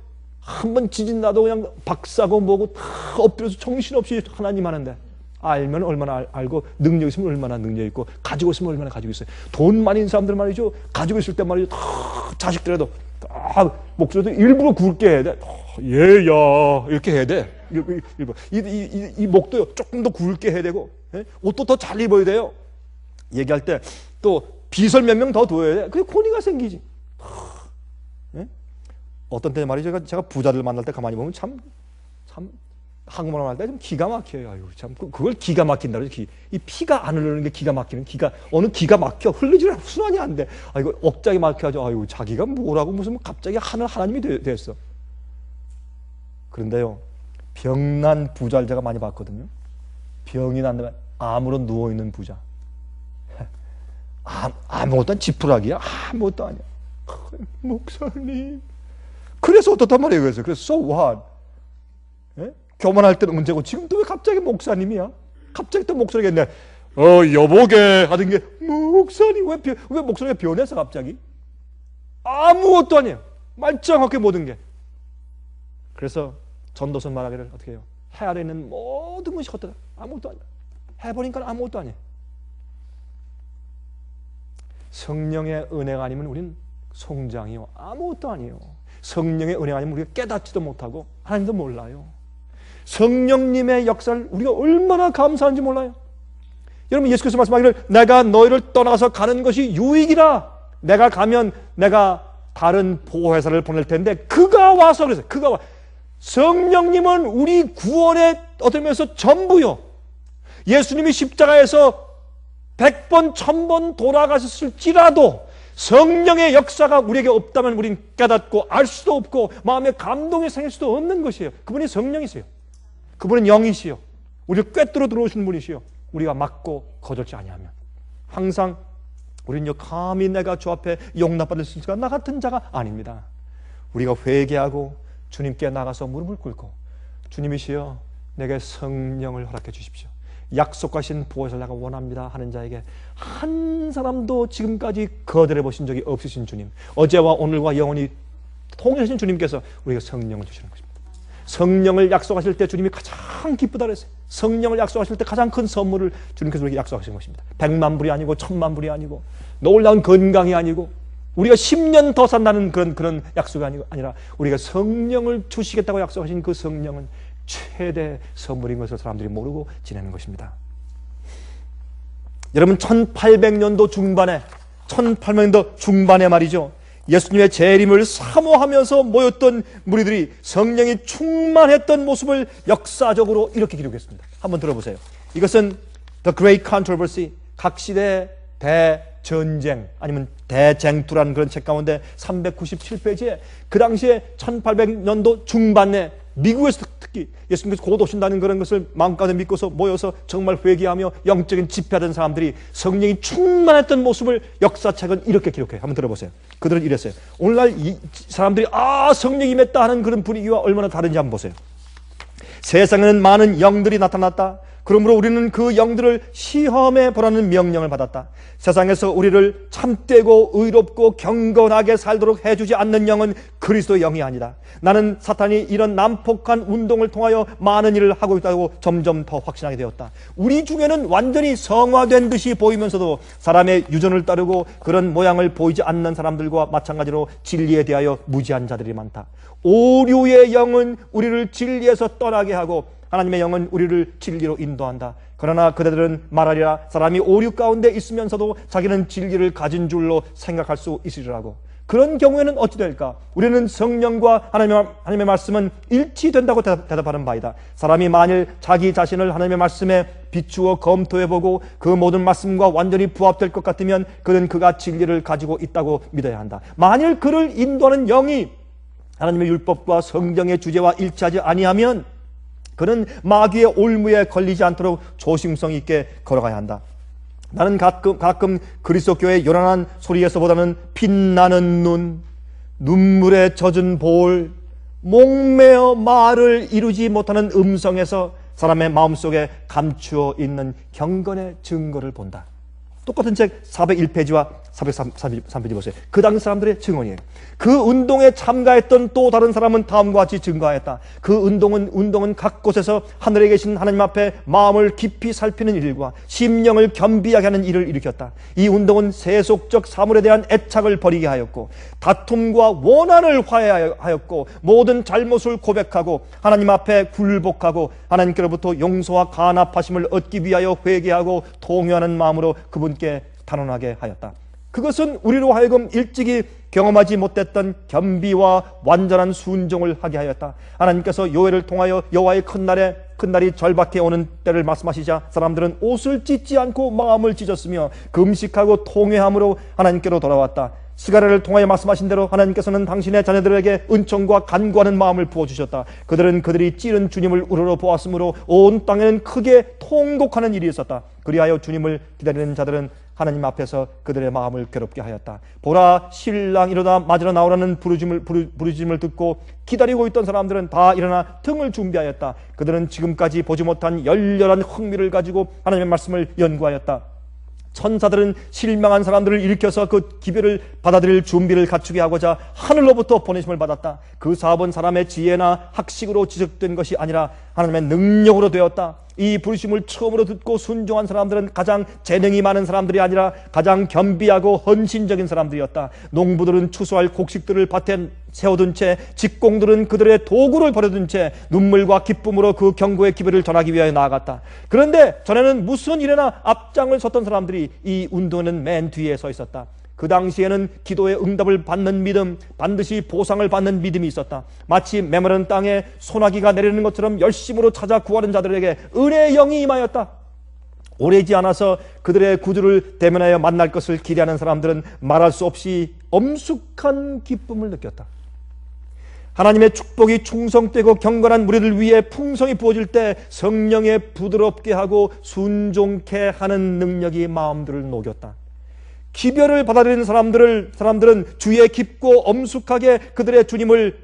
한번 지진 나도 그냥 박사고 뭐고 다 엎드려서 정신없이 하나님 하는데 알면 얼마나 알고 능력 있으면 얼마나 능력 있고 가지고 있으면 얼마나 가지고 있어요. 돈 많은 사람들 말이죠. 가지고 있을 때 말이죠. 다 자식들에도 다 목소리도 일부러 굵게 해야 돼. 얘야 이렇게 해야 돼. 이 목도요 조금 더 굵게 해야 되고 옷도 더 잘 입어야 돼요. 얘기할 때 또 비설 몇 명 더 둬야 돼. 그게 권위가 생기지. 어떤 때 말이죠. 제가 부자들 만날 때 가만히 보면 참 한국말 할 때 좀 기가 막혀요. 아유, 참 그걸 기가 막힌다 그러죠. 이 피가 안 흐르는 게 기가 막히는 어느 기가 막혀 흘리지는 순환이 안 돼. 이거 억장이 막혀가지고 아유 자기가 뭐라고 무슨 갑자기 하나님이 됐어. 그런데요 병난 부자를 제가 많이 봤거든요. 병이 난다면 암으로 누워 있는 부자. 아무것도 아니야. 지푸라기야. 아무것도 아니야. 목사님 그래서 어떻단 말이에요. 그래서 so what? 예? 교만할 때는 언제고 지금 또 왜 갑자기 목사님이야? 갑자기 또 목소리가 있네. 여보게 하던 게 목사님 왜 목소리가 변해서 갑자기? 아무것도 아니에요. 말짱하게 모든 게. 그래서 전도서 말하기를 어떻게 해요? 해 아래 있는 모든 것이 헛되다. 아무것도 아니야. 해보니까 아무것도 아니에요. 성령의 은혜가 아니면 우리는 송장이요 아무것도 아니에요. 성령의 은혜가 아니면 우리가 깨닫지도 못하고 하나님도 몰라요. 성령님의 역사를 우리가 얼마나 감사한지 몰라요. 여러분, 예수께서 말씀하기를 내가 너희를 떠나서 가는 것이 유익이라. 내가 가면 내가 다른 보호회사를 보낼 텐데 그가 와서 그래서 그가 와. 성령님은 우리 구원의 어떤 면에서 전부요. 예수님이 십자가에서 100번, 1000번 돌아가셨을지라도 성령의 역사가 우리에게 없다면 우리는 깨닫고 알 수도 없고 마음에 감동이 생길 수도 없는 것이에요. 그분이 성령이세요. 그분은 영이시요. 우리를 꿰뚫어 들어오시는 분이시요. 우리가 막고 거절지 아니하면 항상 우리는요 감히 내가 주 앞에 용납받을 수 있을까? 나 같은 자가 아닙니다. 우리가 회개하고 주님께 나가서 무릎을 꿇고 주님이시여 내게 성령을 허락해 주십시오. 약속하신 보호자를 내가 원합니다 하는 자에게 한 사람도 지금까지 거절해 보신 적이 없으신 주님, 어제와 오늘과 영원히 통일하신 주님께서 우리에게 성령을 주시는 것입니다. 성령을 약속하실 때 주님이 가장 기쁘다 그랬어요. 성령을 약속하실 때 가장 큰 선물을 주님께서 우리에게 약속하신 것입니다. 100만 불이 아니고 1000만 불이 아니고 놀라운 건강이 아니고 우리가 10년 더 산다는 그런 약속이 아니라 우리가 성령을 주시겠다고 약속하신 그 성령은 최대 선물인 것을 사람들이 모르고 지내는 것입니다. 여러분, 1800년도 중반에 말이죠, 예수님의 재림을 사모하면서 모였던 무리들이 성령이 충만했던 모습을 역사적으로 이렇게 기록했습니다. 한번 들어보세요. 이것은 The Great Controversy, 각 시대의 대전쟁 아니면 대쟁투라는 그런 책 가운데 397페이지에 그 당시에 1800년도 중반에 미국에서 특히 예수님께서 곧 오신다는 그런 것을 마음가짐 믿고서 모여서 정말 회개하며 영적인 집회하던 사람들이 성령이 충만했던 모습을 역사책은 이렇게 기록해요. 한번 들어보세요. 그들은 이랬어요. 오늘날 이 사람들이 성령이 임했다 하는 그런 분위기와 얼마나 다른지 한번 보세요. 세상에는 많은 영들이 나타났다. 그러므로 우리는 그 영들을 시험해 보라는 명령을 받았다. 세상에서 우리를 참되고 의롭고 경건하게 살도록 해주지 않는 영은 그리스도의 영이 아니다. 나는 사탄이 이런 난폭한 운동을 통하여 많은 일을 하고 있다고 점점 더 확신하게 되었다. 우리 중에는 완전히 성화된 듯이 보이면서도 사람의 유전을 따르고 그런 모양을 보이지 않는 사람들과 마찬가지로 진리에 대하여 무지한 자들이 많다. 오류의 영은 우리를 진리에서 떠나게 하고 하나님의 영은 우리를 진리로 인도한다. 그러나 그대들은 말하리라, 사람이 오류 가운데 있으면서도 자기는 진리를 가진 줄로 생각할 수 있으리라고. 그런 경우에는 어찌 될까? 우리는 성령과 하나님의 말씀은 일치된다고 대답하는 바이다. 사람이 만일 자기 자신을 하나님의 말씀에 비추어 검토해보고 그 모든 말씀과 완전히 부합될 것 같으면 그는 그가 진리를 가지고 있다고 믿어야 한다. 만일 그를 인도하는 영이 하나님의 율법과 성경의 주제와 일치하지 아니하면 그는 마귀의 올무에 걸리지 않도록 조심성 있게 걸어가야 한다. 나는 가끔 그리스도교의 요란한 소리에서보다는 빛나는 눈, 눈물에 젖은 볼, 목매어 말을 이루지 못하는 음성에서 사람의 마음속에 감추어 있는 경건의 증거를 본다. 똑같은 책 401페이지와 403페이지 보세요. 그 당시 사람들의 증언이에요. 그 운동에 참가했던 또 다른 사람은 다음과 같이 증거하였다. 그 운동은 각 곳에서 하늘에 계신 하나님 앞에 마음을 깊이 살피는 일과 심령을 겸비하게 하는 일을 일으켰다. 이 운동은 세속적 사물에 대한 애착을 버리게 하였고 다툼과 원한을 화해하였고 모든 잘못을 고백하고 하나님 앞에 굴복하고 하나님께로부터 용서와 간합하심을 얻기 위하여 회개하고 통회하는 마음으로 그분께 단언하게 하였다. 그것은 우리로 하여금 일찍이 경험하지 못했던 겸비와 완전한 순종을 하게 하였다. 하나님께서 요엘을 통하여 여호와의 큰 날이 절박해 오는 때를 말씀하시자 사람들은 옷을 찢지 않고 마음을 찢었으며 금식하고 통회함으로 하나님께로 돌아왔다. 스가랴를 통하여 말씀하신 대로 하나님께서는 당신의 자녀들에게 은총과 간구하는 마음을 부어주셨다. 그들은 그들이 찌른 주님을 우러러 보았으므로 온 땅에는 크게 통곡하는 일이 있었다. 그리하여 주님을 기다리는 자들은 하나님 앞에서 그들의 마음을 괴롭게 하였다. 보라, 신랑 일어나 맞으러 나오라는 부르짖음을 듣고 기다리고 있던 사람들은 다 일어나 등을 준비하였다. 그들은 지금까지 보지 못한 열렬한 흥미를 가지고 하나님의 말씀을 연구하였다. 천사들은 실망한 사람들을 일으켜서 그 기별을 받아들일 준비를 갖추게 하고자 하늘로부터 보내심을 받았다. 그 사업은 사람의 지혜나 학식으로 지적된 것이 아니라 하나님의 능력으로 되었다. 이 부르심을 처음으로 듣고 순종한 사람들은 가장 재능이 많은 사람들이 아니라 가장 겸비하고 헌신적인 사람들이었다. 농부들은 추수할 곡식들을 밭에 세워둔 채, 직공들은 그들의 도구를 버려둔 채 눈물과 기쁨으로 그 경고의 기별을 전하기 위하여 나아갔다. 그런데 전에는 무슨 일에나 앞장을 섰던 사람들이 이 운동에는 맨 뒤에 서 있었다. 그 당시에는 기도의 응답을 받는 믿음, 반드시 보상을 받는 믿음이 있었다. 마치 메마른 땅에 소나기가 내리는 것처럼 열심으로 찾아 구하는 자들에게 은혜의 영이 임하였다. 오래지 않아서 그들의 구주를 대면하여 만날 것을 기대하는 사람들은 말할 수 없이 엄숙한 기쁨을 느꼈다. 하나님의 축복이 충성되고 경건한 무리를 위해 풍성히 부어질 때 성령의 부드럽게 하고 순종케 하는 능력이 마음들을 녹였다. 기별을 받아들이는 사람들은 주의 깊고 엄숙하게 그들의 주님을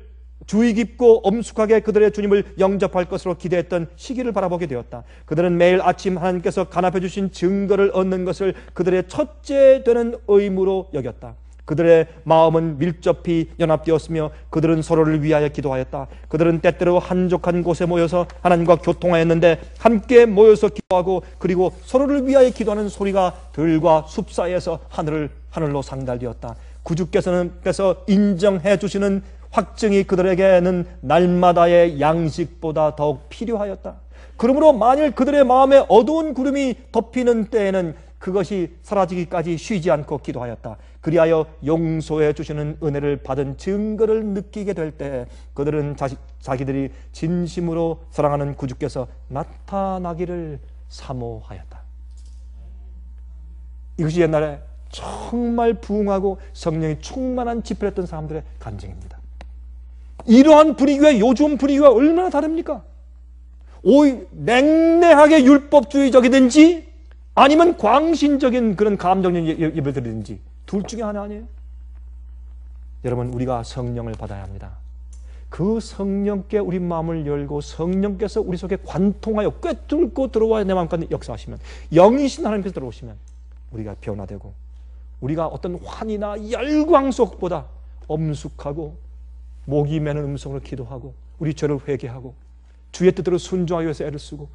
주의 깊고 엄숙하게 그들의 주님을 영접할 것으로 기대했던 시기를 바라보게 되었다. 그들은 매일 아침 하나님께서 간합해 주신 증거를 얻는 것을 그들의 첫째 되는 의무로 여겼다. 그들의 마음은 밀접히 연합되었으며 그들은 서로를 위하여 기도하였다. 그들은 때때로 한적한 곳에 모여서 하나님과 교통하였는데 함께 모여서 기도하고 그리고 서로를 위하여 기도하는 소리가 들과 숲 사이에서 하늘로 상달되었다. 구주께서 인정해 주시는 확증이 그들에게는 날마다의 양식보다 더욱 필요하였다. 그러므로 만일 그들의 마음에 어두운 구름이 덮이는 때에는 그것이 사라지기까지 쉬지 않고 기도하였다. 그리하여 용서해 주시는 은혜를 받은 증거를 느끼게 될 때 그들은 자기들이 진심으로 사랑하는 구주께서 나타나기를 사모하였다. 이것이 옛날에 정말 부흥하고 성령이 충만한 집회를 했던 사람들의 간증입니다. 이러한 분위기와 요즘 분위기가 얼마나 다릅니까? 냉랭하게 율법주의적이든지 아니면 광신적인 그런 감정적인 예배를 드리든지 둘 중에 하나 아니에요? 여러분, 우리가 성령을 받아야 합니다. 그 성령께 우리 마음을 열고 성령께서 우리 속에 관통하여 꿰뚫고 들어와 내 마음까지 역사하시면, 영이신 하나님께서 들어오시면 우리가 변화되고 우리가 어떤 환희나 열광 속보다 엄숙하고 목이 메는 음성으로 기도하고 우리 죄를 회개하고 주의 뜻대로 순종하기 위해서 애를 쓰고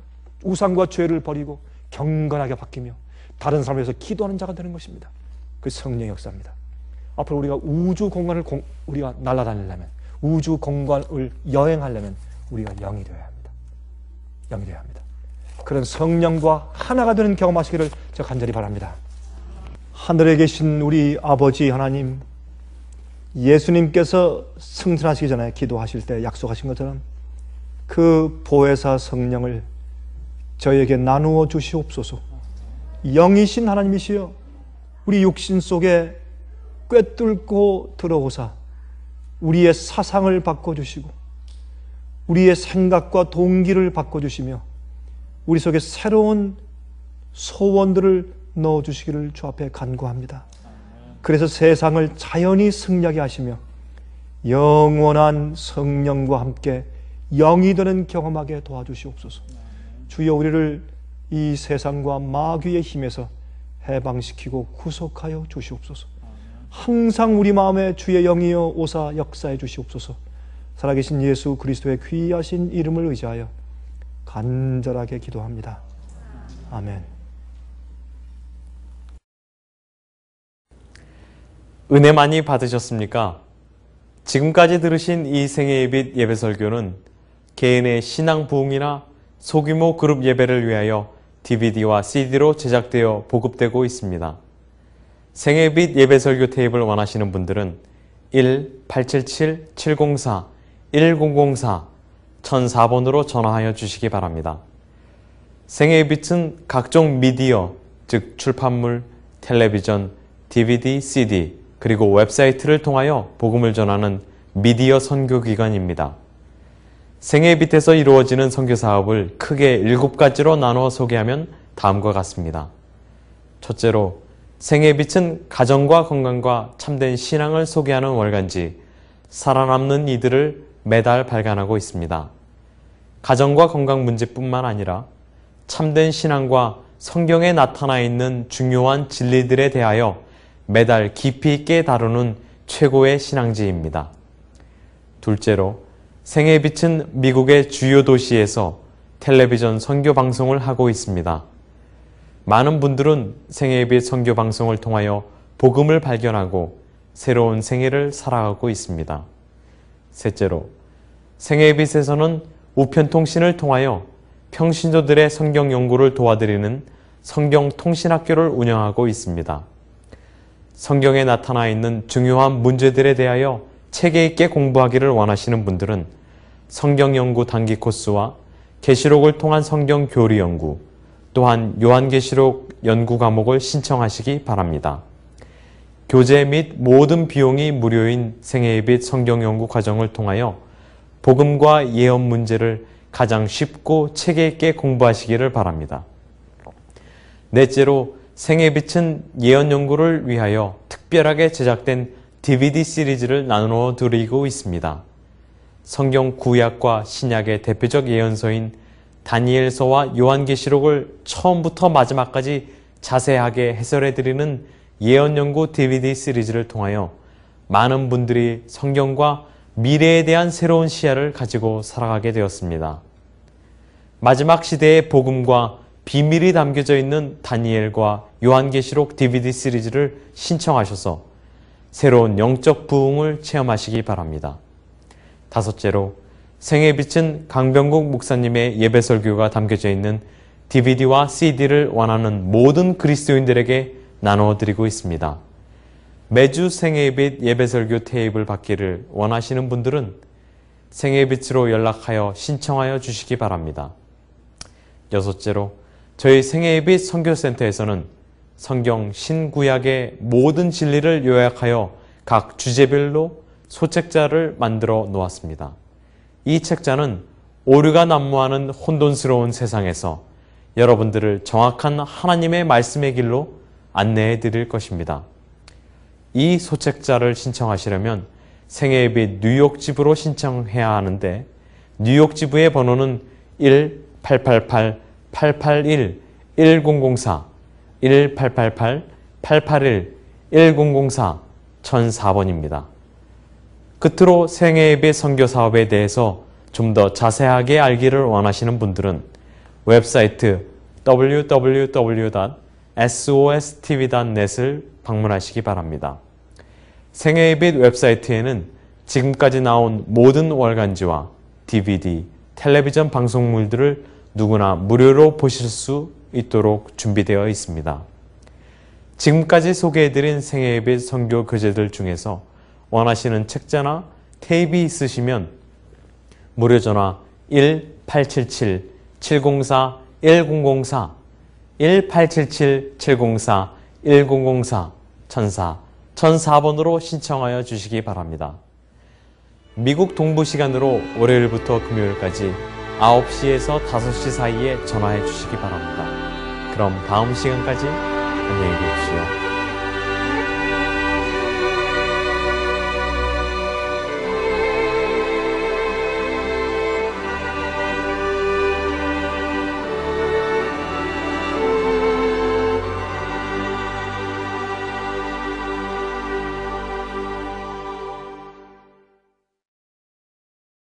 우상과 죄를 버리고 경건하게 바뀌며 다른 사람을 위해서 기도하는 자가 되는 것입니다. 그 성령의 역사입니다. 앞으로 우리가 우주 공간을 우리가 날아다니려면, 우주 공간을 여행하려면 우리가 영이 되어야 합니다. 영이 되어야 합니다. 그런 성령과 하나가 되는 경험하시기를 제가 간절히 바랍니다. 하늘에 계신 우리 아버지 하나님, 예수님께서 승천하시기 전에 기도하실 때 약속하신 것처럼 그 보혜사 성령을 저에게 나누어 주시옵소서. 영이신 하나님이시여 우리 육신 속에 꿰뚫고 들어오사 우리의 사상을 바꿔주시고 우리의 생각과 동기를 바꿔주시며 우리 속에 새로운 소원들을 넣어주시기를 주 앞에 간구합니다. 그래서 세상을 자연히 승리하게 하시며 영원한 성령과 함께 영이 되는 경험하게 도와주시옵소서. 주여, 우리를 이 세상과 마귀의 힘에서 해방시키고 구속하여 주시옵소서. 항상 우리 마음에 주의 영이여 오사 역사해 주시옵소서. 살아계신 예수 그리스도의 귀하신 이름을 의지하여 간절하게 기도합니다. 아멘. 은혜 많이 받으셨습니까? 지금까지 들으신 이 생애 예빛 예배 설교는 개인의 신앙 부흥이나 소규모 그룹 예배를 위하여 DVD와 CD로 제작되어 보급되고 있습니다. 생애빛 예배 설교 테이프를 원하시는 분들은 1-877-704-1004 1004번으로 전화하여 주시기 바랍니다. 생애빛은 각종 미디어, 즉 출판물, 텔레비전, DVD, CD, 그리고 웹사이트를 통하여 복음을 전하는 미디어 선교기관입니다. 생애빛에서 이루어지는 선교사업을 크게 7가지로 나누어 소개하면 다음과 같습니다. 첫째로, 생애의 빛은 가정과 건강과 참된 신앙을 소개하는 월간지 살아남는 이들을 매달 발간하고 있습니다. 가정과 건강 문제뿐만 아니라 참된 신앙과 성경에 나타나 있는 중요한 진리들에 대하여 매달 깊이 있게 다루는 최고의 신앙지입니다. 둘째로 생애의 빛은 미국의 주요 도시에서 텔레비전 선교 방송을 하고 있습니다. 많은 분들은 생애의 빛 선교 방송을 통하여 복음을 발견하고 새로운 생애를 살아가고 있습니다. 셋째로 생애의 빛에서는 우편통신을 통하여 평신도들의 성경 연구를 도와드리는 성경통신학교를 운영하고 있습니다. 성경에 나타나 있는 중요한 문제들에 대하여 체계 있게 공부하기를 원하시는 분들은 성경 연구 단기 코스와 계시록을 통한 성경 교리 연구, 또한 요한계시록 연구 과목을 신청하시기 바랍니다. 교재 및 모든 비용이 무료인 생애의 빛 성경 연구 과정을 통하여 복음과 예언 문제를 가장 쉽고 체계 있게 공부하시기를 바랍니다. 넷째로 생애의 빛은 예언 연구를 위하여 특별하게 제작된 DVD 시리즈를 나누어 드리고 있습니다. 성경 구약과 신약의 대표적 예언서인 다니엘서와 요한계시록을 처음부터 마지막까지 자세하게 해설해 드리는 예언 연구 DVD 시리즈를 통하여 많은 분들이 성경과 미래에 대한 새로운 시야를 가지고 살아가게 되었습니다. 마지막 시대의 복음과 비밀이 담겨져 있는 다니엘과 요한계시록 DVD 시리즈를 신청하셔서 새로운 영적 부흥을 체험하시기 바랍니다. 다섯째로 생애의 빛은 강병국 목사님의 예배 설교가 담겨져 있는 DVD와 CD를 원하는 모든 그리스도인들에게 나누어 드리고 있습니다. 매주 생애의 빛 예배 설교 테이프를 받기를 원하시는 분들은 생애의 빛으로 연락하여 신청하여 주시기 바랍니다. 여섯째로 저희 생애의 빛 선교센터에서는 성경 신구약의 모든 진리를 요약하여 각 주제별로 소책자를 만들어 놓았습니다. 이 책자는 오류가 난무하는 혼돈스러운 세상에서 여러분들을 정확한 하나님의 말씀의 길로 안내해 드릴 것입니다. 이 소책자를 신청하시려면 생애의 빛 뉴욕 지부로 신청해야 하는데 뉴욕 지부의 번호는 1-888-881-1004 1-888-881-1004 1004번입니다. 끝으로 생애의 빛 선교 사업에 대해서 좀 더 자세하게 알기를 원하시는 분들은 웹사이트 www.sostv.net을 방문하시기 바랍니다. 생애의 빛 웹사이트에는 지금까지 나온 모든 월간지와 DVD, 텔레비전 방송물들을 누구나 무료로 보실 수 있도록 준비되어 있습니다. 지금까지 소개해드린 생애의 빛 선교 교재들 중에서 원하시는 책자나 테이프 있으시면 무료전화 1-877-704-1004 1-877-704-1004 1004번으로 신청하여 주시기 바랍니다. 미국 동부 시간으로 월요일부터 금요일까지 9시에서 5시 사이에 전화해 주시기 바랍니다. 그럼 다음 시간까지 안녕히 계십시오.